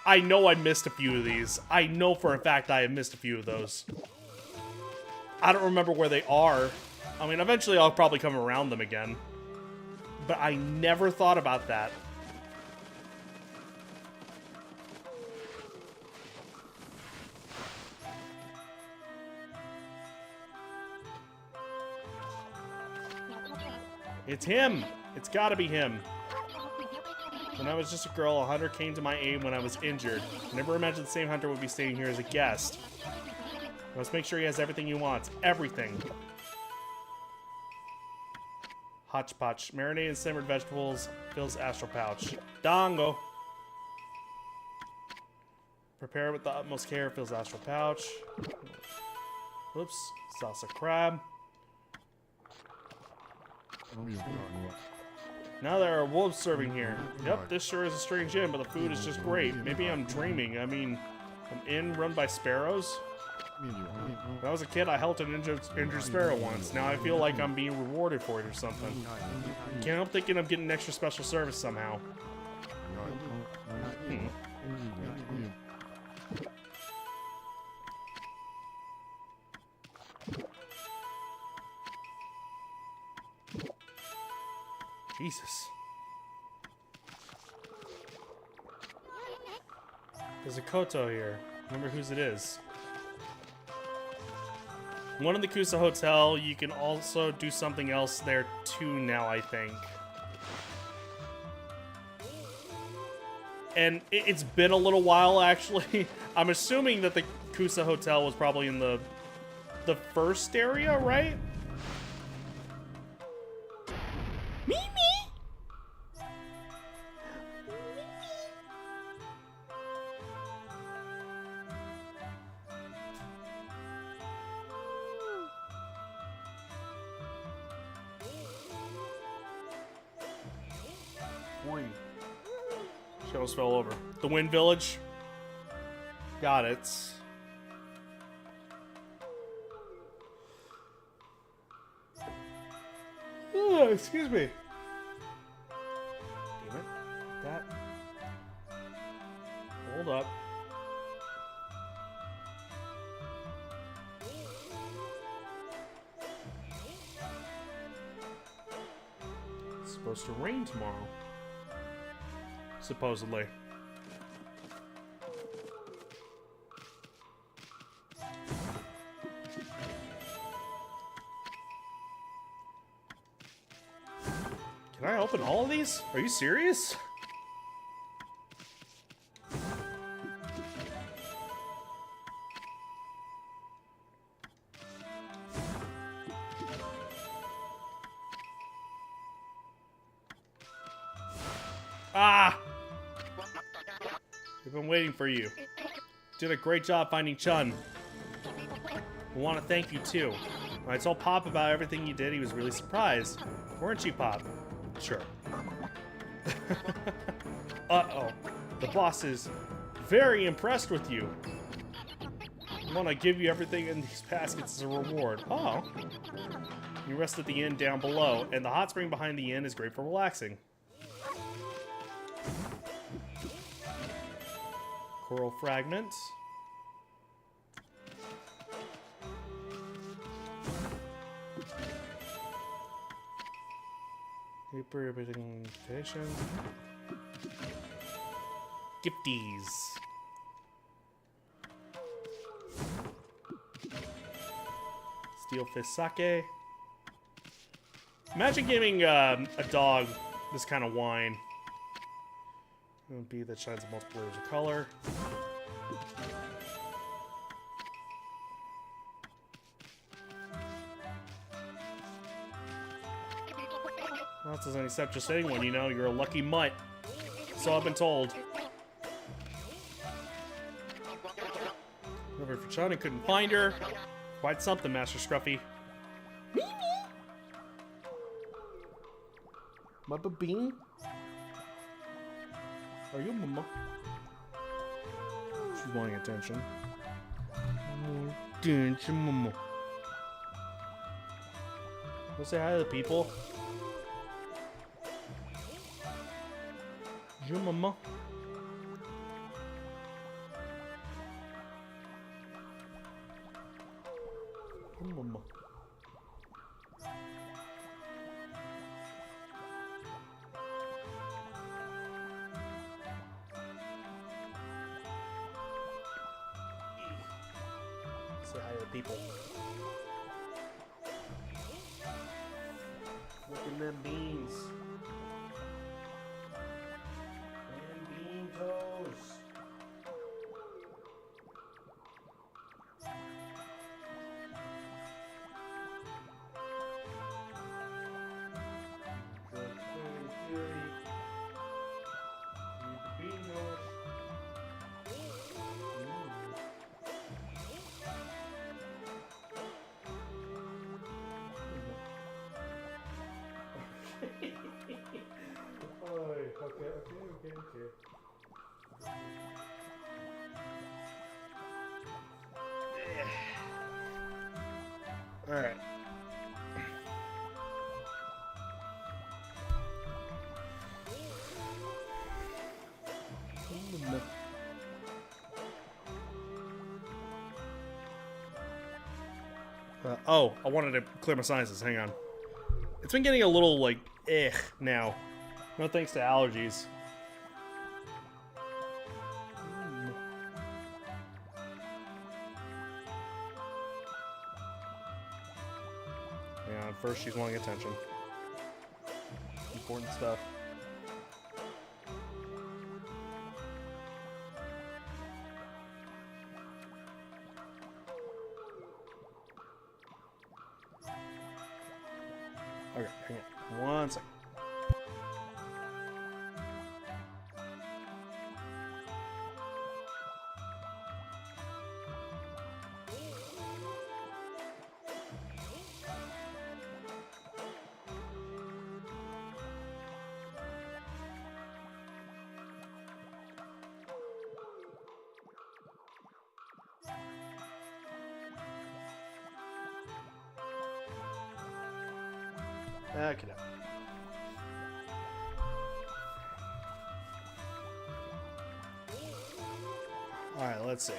A: I know I missed a few of these. I know for a fact I have missed a few of those. I don't remember where they are. I mean, eventually I'll probably come around them again. But I never thought about that. It's him. It's gotta be him. When I was just a girl, a hunter came to my aid when I was injured. I never imagined the same hunter would be staying here as a guest. Let's make sure he has everything he wants. Everything. Hotchpotch. Marinated and simmered vegetables. Fills astral pouch. Dongo. Prepare with the utmost care. Fills astral pouch. Whoops. Salsa crab. Now there are wolves serving here. Yep, this sure is a strange inn, but the food is just great. Maybe I'm dreaming. I mean, an inn run by sparrows? When I was a kid, I helped an injured sparrow once. Now I feel like I'm being rewarded for it or something. Can't help thinking I'm getting extra special service somehow. Jesus. There's a Koto here. Remember whose it is. One in the Kusa Hotel. You can also do something else there too now, I think. And it's been a little while, actually. I'm assuming that the Kusa Hotel was probably in the first area, right? She almost fell over. The Wind Village. Got it. Oh, excuse me. Damn it. That. Hold up. It's supposed to rain tomorrow. Supposedly. Can I open all of these? Are you serious? Ah! We've been waiting for you. Did a great job finding Chun. We want to thank you too. When I told Pop about everything you did, he was really surprised. Weren't you, Pop? Sure. Uh-oh. The boss is very impressed with you. I want to give you everything in these baskets as a reward. Oh. You rest at the inn down below, and the hot spring behind the inn is great for relaxing. Coral fragment. Paper invitation. Gifties. Steel fist sake. Imagine giving a dog this kind of wine. It would be that shines multiple layers of color. Well, that doesn't accept just anyone, you know. You're a lucky mutt. So I've been told. Over for Chun and couldn't find her. Quite something, Master Scruffy. Mama Bean? Are you Mama? She's wanting attention. Attention, Mama. Go say hi to the people. You Mama. Mama. Say hi to the people. Look at them beans. And bean toes. Okay. All right. Oh, I wanted to clear my sinuses. Hang on. It's been getting a little, like, now. No thanks to allergies. First, she's wanting attention. Important stuff. Okay, hang on. One second. Okay. Alright, let's see.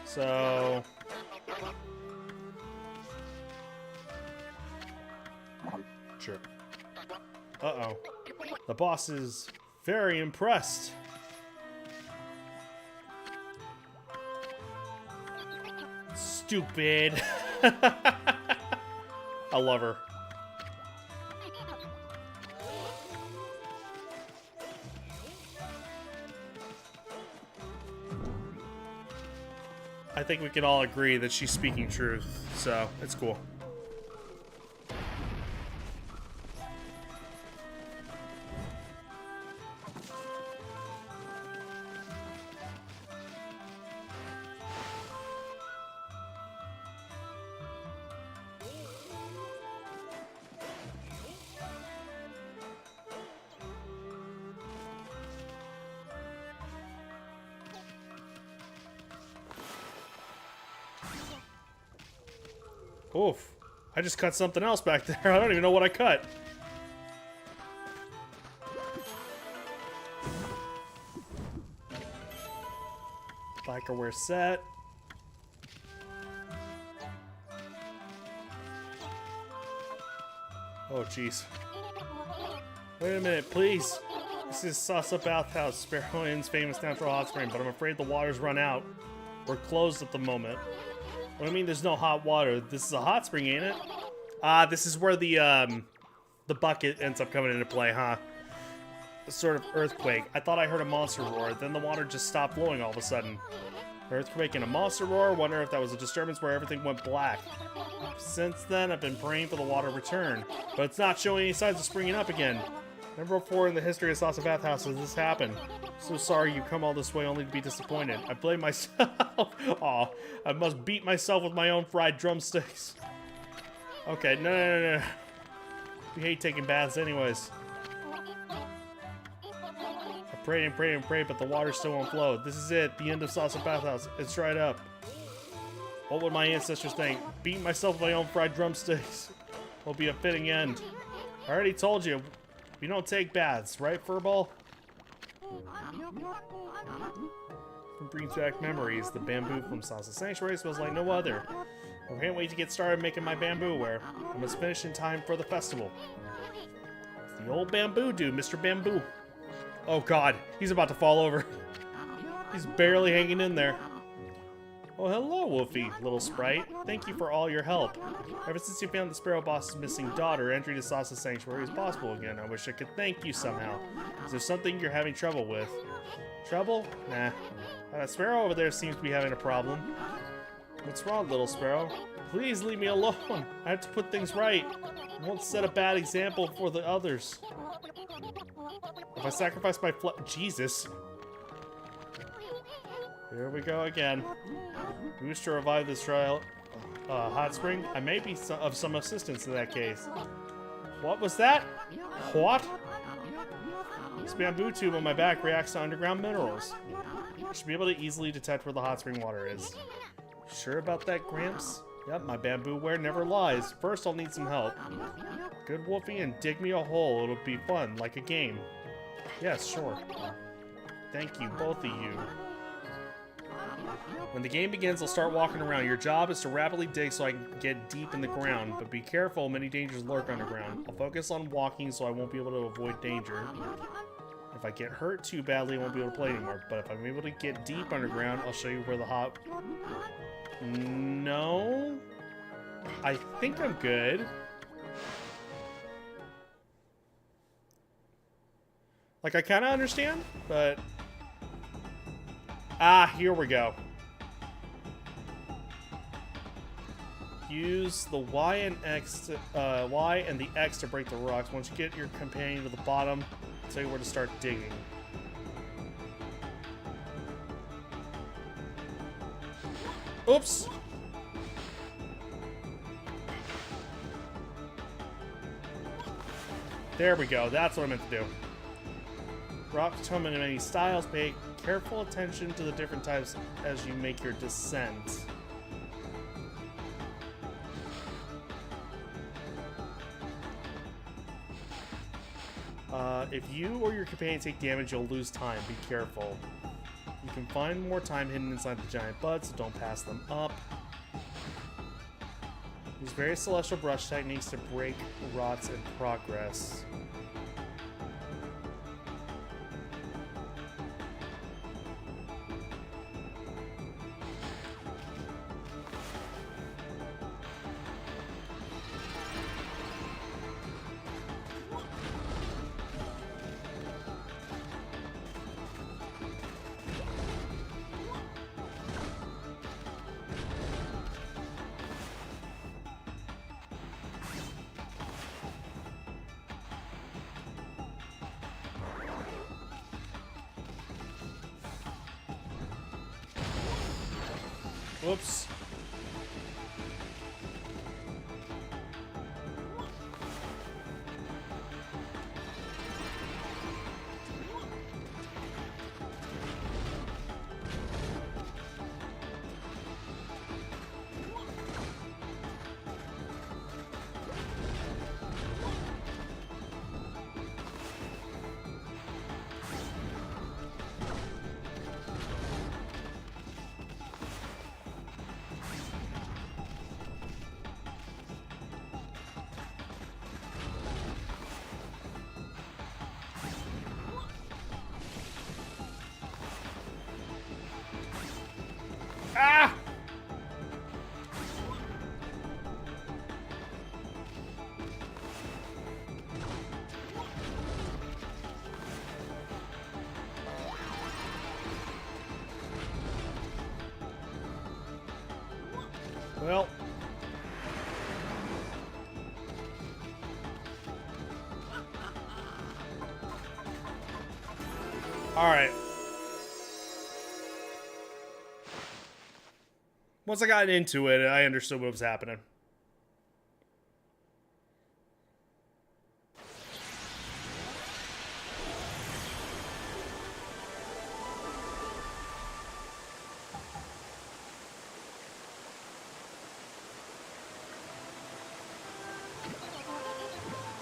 A: So... Sure. Uh-oh. The boss is very impressed. Stupid. I love her. I think we can all agree that she's speaking truth, so it's cool. Oof. I just cut something else back there. I don't even know what I cut. Lacquerware set. Oh, jeez. Wait a minute, please. This is Sasa Bathhouse, Sparrow Inn's famous natural hot spring, but I'm afraid the water's run out. We're closed at the moment. What do you mean there's no hot water? This is a hot spring, ain't it? Ah, this is where the bucket ends up coming into play, huh? A sort of earthquake. I thought I heard a monster roar, then the water just stopped flowing all of a sudden. Earthquake and a monster roar? Wonder if that was a disturbance where everything went black. Since then, I've been praying for the water to return, but it's not showing any signs of springing up again. Never before in the history of Sasa Bathhouse has this happened. So sorry you come all this way only to be disappointed. I blame myself. Aw, I must beat myself with my own fried drumsticks. Okay, no. We hate taking baths anyways. I prayed and prayed, but the water still won't flow. This is it, the end of Sasa Bathhouse. It's dried up. What would my ancestors think? Beating myself with my own fried drumsticks will be a fitting end. I already told you, we don't take baths, right, Furball? It brings back memories. The bamboo from Sasa Sanctuary smells like no other. I can't wait to get started making my bamboo ware. I must finish in time for the festival. It's the old bamboo dude, Mr. Bamboo. Oh god, he's about to fall over. He's barely hanging in there. Oh, hello, Wolfie, little sprite. Thank you for all your help. Ever since you found the Sparrow Boss's missing daughter, entry to Sasa Sanctuary is possible again. I wish I could thank you somehow. Is there something you're having trouble with? Trouble? Nah. That Sparrow over there seems to be having a problem. What's wrong, little Sparrow? Please leave me alone. I have to put things right. I won't set a bad example for the others. If I sacrifice my Jesus. Here we go again. We wish to revive this trial. Hot spring? I may be of some assistance in that case. What was that? What? This bamboo tube on my back reacts to underground minerals. I should be able to easily detect where the hot spring water is. Sure about that, Gramps? Yep, my bamboo ware never lies. First, I'll need some help. Good Wolfie, and dig me a hole. It'll be fun, like a game. Yes, sure. Thank you, both of you. When the game begins, I'll start walking around. Your job is to rapidly dig so I can get deep in the ground, but be careful, many dangers lurk underground. I'll focus on walking so I won't be able to avoid danger. If I get hurt too badly, I won't be able to play anymore, but if I'm able to get deep underground, I'll show you where the hot... No? I think I'm good. Like, I kind of understand, but... Ah, here we go. Use the Y and X to, Y and the X to break the rocks. Once you get your companion to the bottom, I'll tell you where to start digging. Oops! There we go. That's what I meant to do. Rocks come in many styles. Pay careful attention to the different types as you make your descent. If you or your companion take damage, you'll lose time. Be careful. You can find more time hidden inside the giant buds, so don't pass them up. Use various celestial brush techniques to break rots in progress. Whoops. Ah! Well. All right. Once I got into it, I understood what was happening.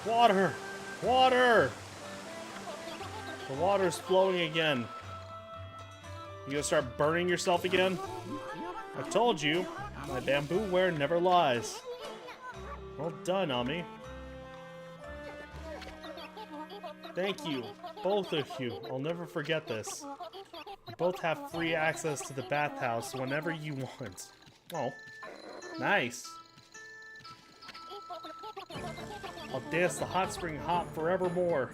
A: Water! Water! The water's flowing again. You gonna start burning yourself again? I told you, my bamboo ware never lies. Well done, Ami. Thank you, both of you. I'll never forget this. You both have free access to the bathhouse whenever you want. Oh, nice. I'll dance the hot spring hop forevermore.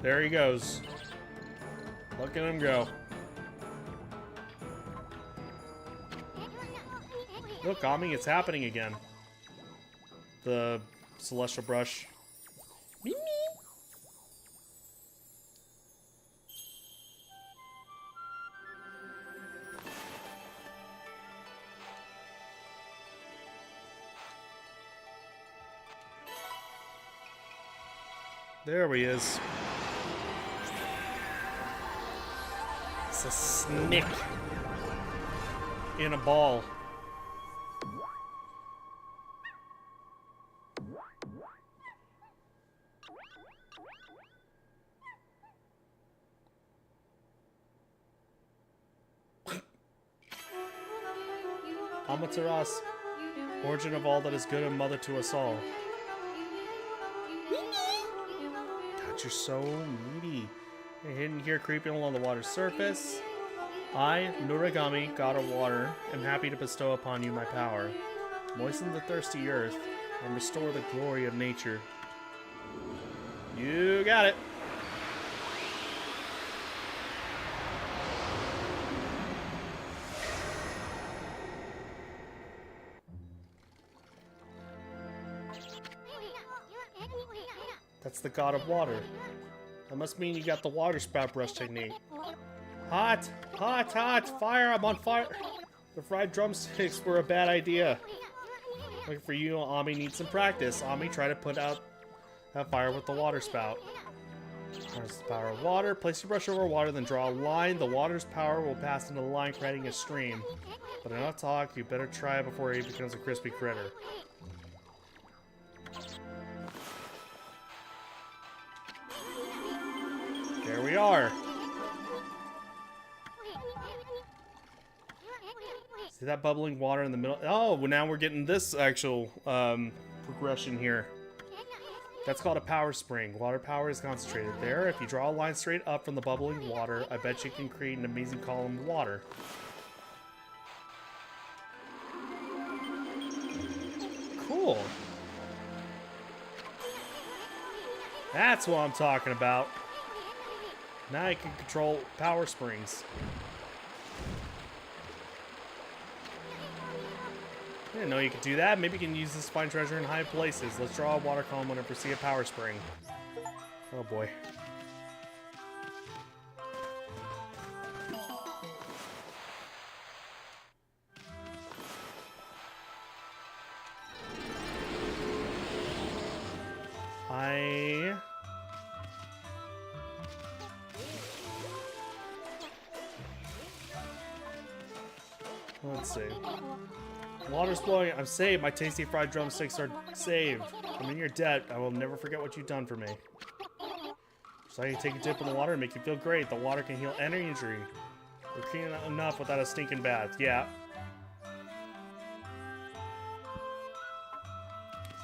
A: There he goes. Look at him go. Look, Okami, it's happening again. The celestial brush. Mimi. There he is. It's a snake in a ball. Amaterasu, origin of all that is good and mother to us all. God, you're so needy. You're hidden here, creeping along the water's surface. I, Noragami, god of water, am happy to bestow upon you my power. Moisten the thirsty earth and restore the glory of nature. You got it. That's the god of water. That must mean you got the water spout brush technique. Hot! Hot! Hot! Fire! I'm on fire! The fried drumsticks were a bad idea. Looking for you, Ami needs some practice. Ami, try to put out that fire with the water spout. Harness the power of water. Place your brush over water, then draw a line. The water's power will pass into the line, creating a stream. But enough talk. You better try it before he becomes a crispy critter. There we are. See that bubbling water in the middle? Oh, well, now we're getting this actual progression here. That's called a power spring. Water power is concentrated there. If you draw a line straight up from the bubbling water, I bet you can create an amazing column of water. Cool. That's what I'm talking about. Now you can control power springs. I didn't know you could do that. Maybe you can use this to find treasure in high places. Let's draw a water column whenever we see a power spring. Oh boy. Let's see. Water's flowing. I'm saved. My tasty fried drumsticks are saved. I'm in your debt. I will never forget what you've done for me. So I can take a dip in the water and make you feel great. The water can heal any injury. We're clean enough without a stinking bath. Yeah.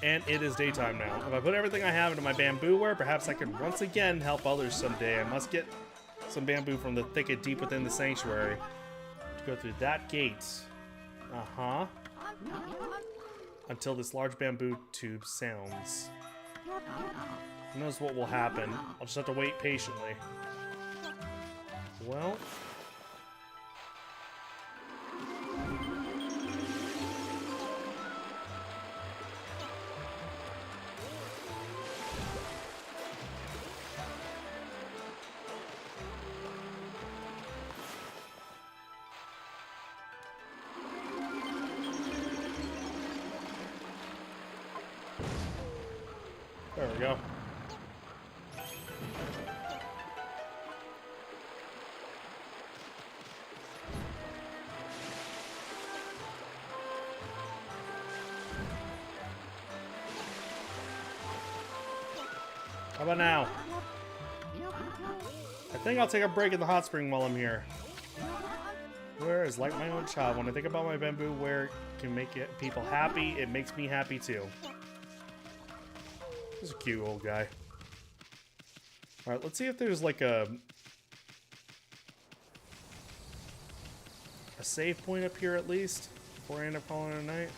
A: And it is daytime now. If I put everything I have into my bamboo ware, perhaps I can once again help others someday. I must get some bamboo from the thicket deep within the sanctuary. To go through that gate. Uh-huh. Until this large bamboo tube sounds. Who knows what will happen? I'll just have to wait patiently. Well... There we go. How about now? I think I'll take a break in the hot spring while I'm here. Where is like my own child. When I think about my bamboo ware can make people happy, it makes me happy too. This is a cute old guy. Alright, let's see if there's like a save point up here at least before I end up calling it a night.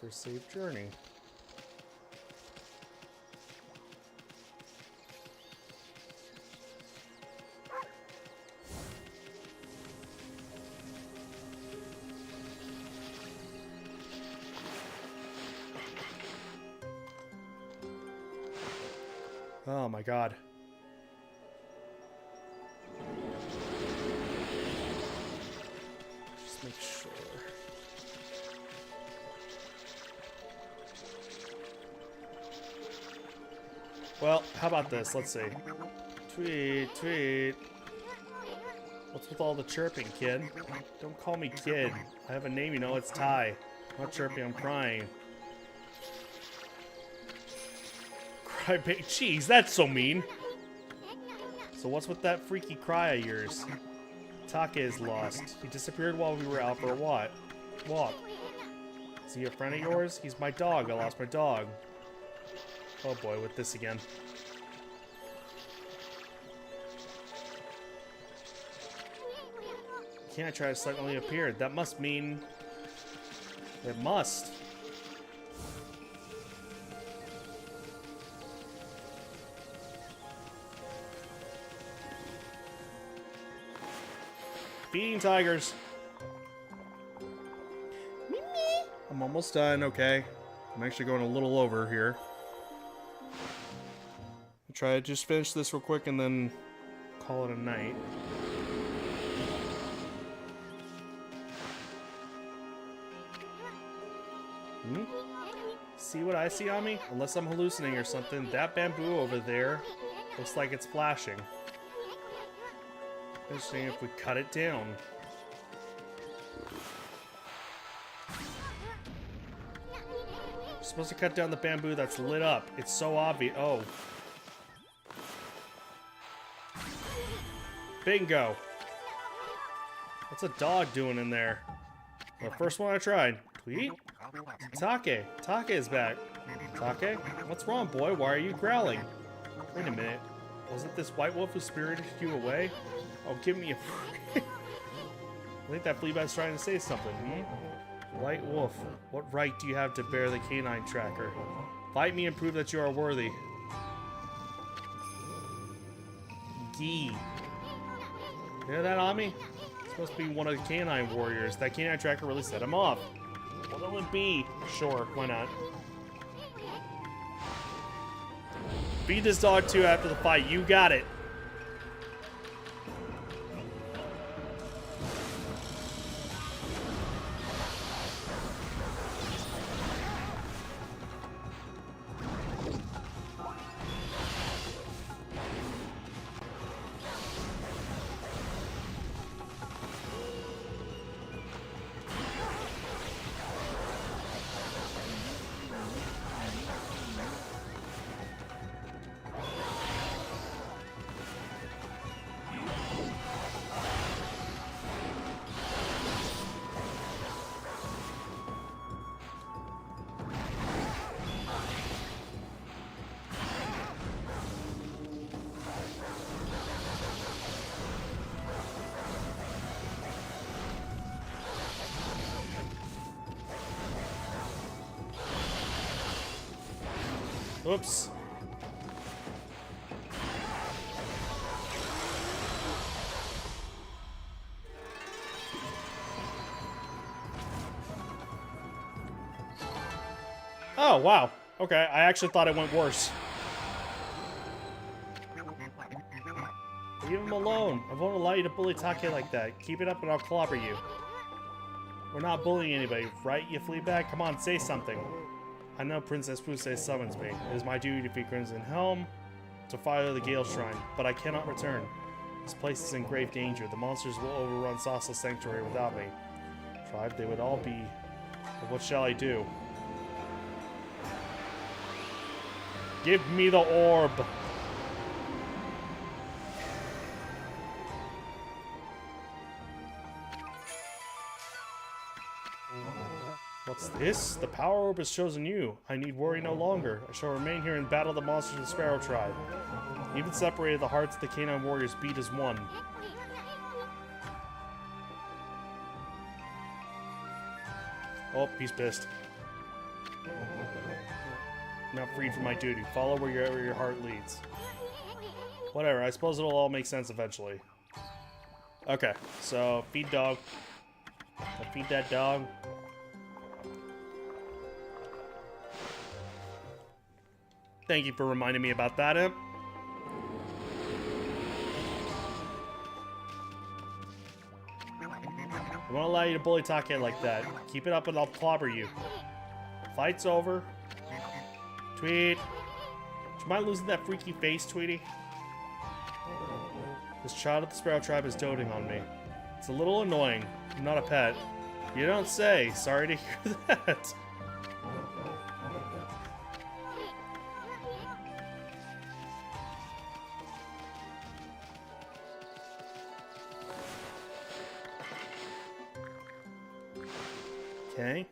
A: For a safe journey. Oh my god. Just make sure. Well, how about this? Let's see. Tweet, tweet. What's with all the chirping, kid? Don't call me kid. I have a name, you know, it's Ty. I'm not chirping, I'm crying. Cry big cheese, that's so mean. So what's with that freaky cry of yours? Take is lost. He disappeared while we were out for a walk. Is he a friend of yours? He's my dog. I lost my dog. Oh boy, with this again. Can't try to suddenly appeared. That must mean... It must. Feeding tigers. I'm almost done, okay. I'm actually going a little over here. I'll try to just finish this real quick and then call it a night. See what I see on me? Unless I'm hallucinating or something, that bamboo over there looks like it's flashing. Interesting if we cut it down. We're supposed to cut down the bamboo that's lit up. It's so obvious. Oh. Bingo. What's a dog doing in there? The first one I tried. Tweet? Take. Take is back. Take? What's wrong, boy? Why are you growling? Wait a minute. Was it this white wolf who spirited you away? Oh, give me a... I think that flea bag's trying to say something. White wolf, what right do you have to bear the canine tracker? Fight me and prove that you are worthy. Gee. You hear that, Ami? It's supposed to be one of the canine warriors. That canine tracker really set him off. What'll it be? Sure, why not? Feed this dog too after the fight. You got it. Oops. Oh, wow. Okay, I actually thought it went worse. Leave him alone. I won't allow you to bully Take like that. Keep it up and I'll clobber you. We're not bullying anybody, right, you fleabag? Come on, say something. I know Princess Pusei summons me. It is my duty to feed Crimson Helm to fire the Gale Shrine, but I cannot return. This place is in grave danger. The monsters will overrun Sasa's sanctuary without me. Tribe, they would all be... But what shall I do? Give me the orb! What's this? The power orb has chosen you. I need worry no longer. I shall remain here and battle the monsters of the Sparrow Tribe. Even separated, the hearts of the canine warriors beat as one. Oh, he's pissed. Not freed from my duty. Follow where your heart leads. Whatever, I suppose it'll all make sense eventually. Okay, so feed dog. I feed that dog. Thank you for reminding me about that, Imp. I won't allow you to bully Take like that. Keep it up and I'll clobber you. Fight's over. Tweet. Do you mind losing that freaky face, Tweety? This child of the Sparrow Tribe is doting on me. It's a little annoying. I'm not a pet. You don't say. Sorry to hear that. Okay.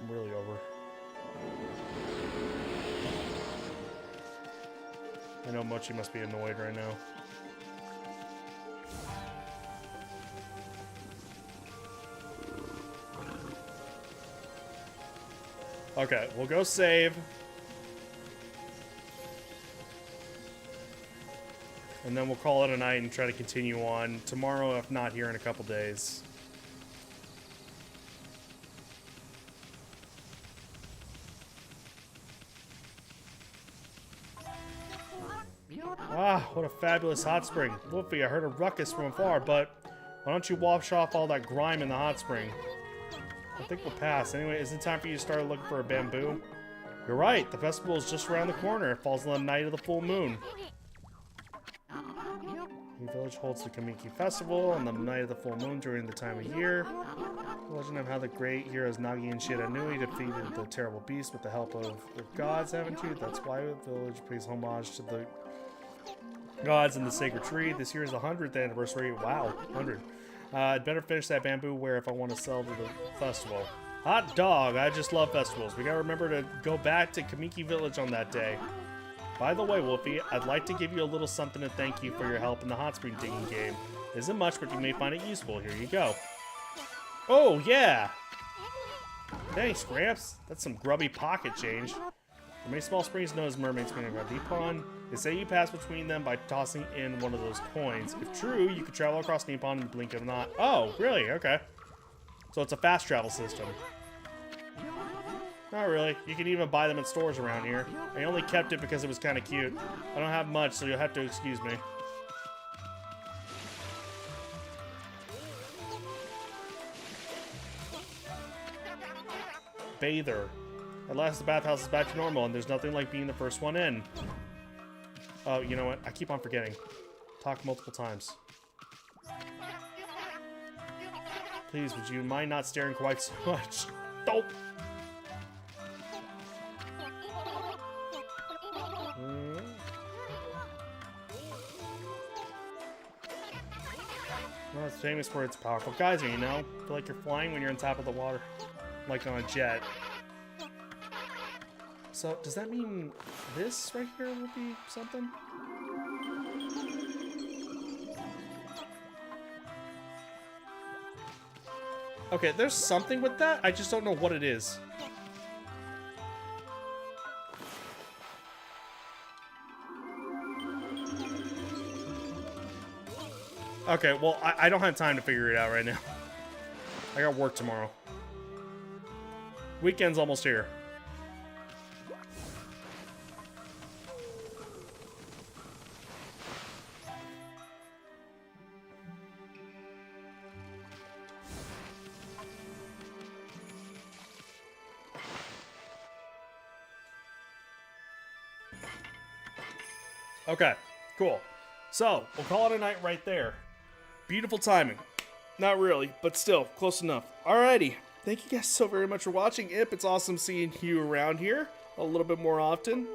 A: I'm really over. I know Mochi must be annoyed right now. Okay, we'll go save. And then we'll call it a night and try to continue on tomorrow, if not here in a couple days. Ah, what a fabulous hot spring. Wolfie, I heard a ruckus from afar, but why don't you wash off all that grime in the hot spring? I think we'll pass. Anyway, is it time for you to start looking for a bamboo? You're right, the festival is just around the corner. It falls on the night of the full moon. The village holds the Kamiki Festival on the night of the full moon during the time of year. The legend of how the great heroes Nagi and Shiranui defeated the terrible beast with the help of the gods, haven't you? That's why the village pays homage to the gods in the sacred tree. This year is the 100th anniversary. Wow, 100. I'd better finish that bamboo ware if I want to sell to the festival. Hot dog, I just love festivals. We gotta remember to go back to Kamiki Village on that day. By the way, Wolfie, I'd like to give you a little something to thank you for your help in the hot spring digging game. Isn't much, but you may find it useful. Here you go. Oh, yeah! Thanks, Gramps. That's some grubby pocket change. For many small springs known as mermaids spring around deep pond. They say you pass between them by tossing in one of those coins. If true, you could travel across Nippon in the blink of an eye. Oh, really? Okay. So it's a fast travel system. Not really. You can even buy them at stores around here. I only kept it because it was kind of cute. I don't have much, so you'll have to excuse me. Bather. At last, the bathhouse is back to normal, and there's nothing like being the first one in. Oh, you know what? I keep on forgetting. Talk multiple times. Please, would you mind not staring quite so much? Dope! Well, it's famous for its powerful geyser, you know? I feel like you're flying when you're on top of the water. Like on a jet. So, does that mean this right here will be something? Okay, there's something with that. I just don't know what it is. Okay, well, I don't have time to figure it out right now. I got work tomorrow. Weekend's almost here. Okay, cool. So, we'll call it a night right there. Beautiful timing. Not really, but still, close enough. Alrighty. Thank you guys so very much for watching. Imp, it's awesome seeing you around here a little bit more often.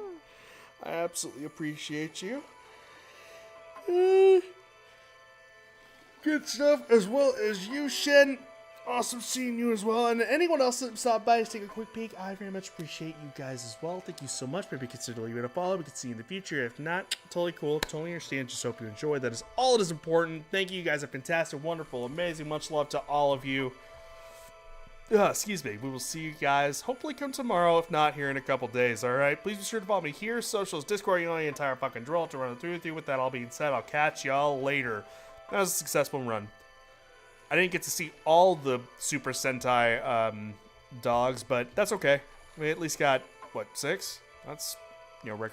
A: I absolutely appreciate you. Good stuff, as well as you, Shen. Awesome seeing you as well. And anyone else that stopped by to take a quick peek, I very much appreciate you guys as well. Thank you so much. Maybe consider leaving a follow. We can see you in the future. If not, totally cool. Totally understand. Just hope you enjoy. That is all that is important. Thank you. You guys are fantastic, wonderful, amazing. Much love to all of you. Excuse me. We will see you guys hopefully come tomorrow. If not, here in a couple days. All right. Please be sure to follow me here. Socials, Discord, you know the entire fucking drill to run through with you. With that all being said, I'll catch y'all later. That was a successful run. I didn't get to see all the Super Sentai dogs, but that's okay. We at least got, what, 6? That's, you know, record.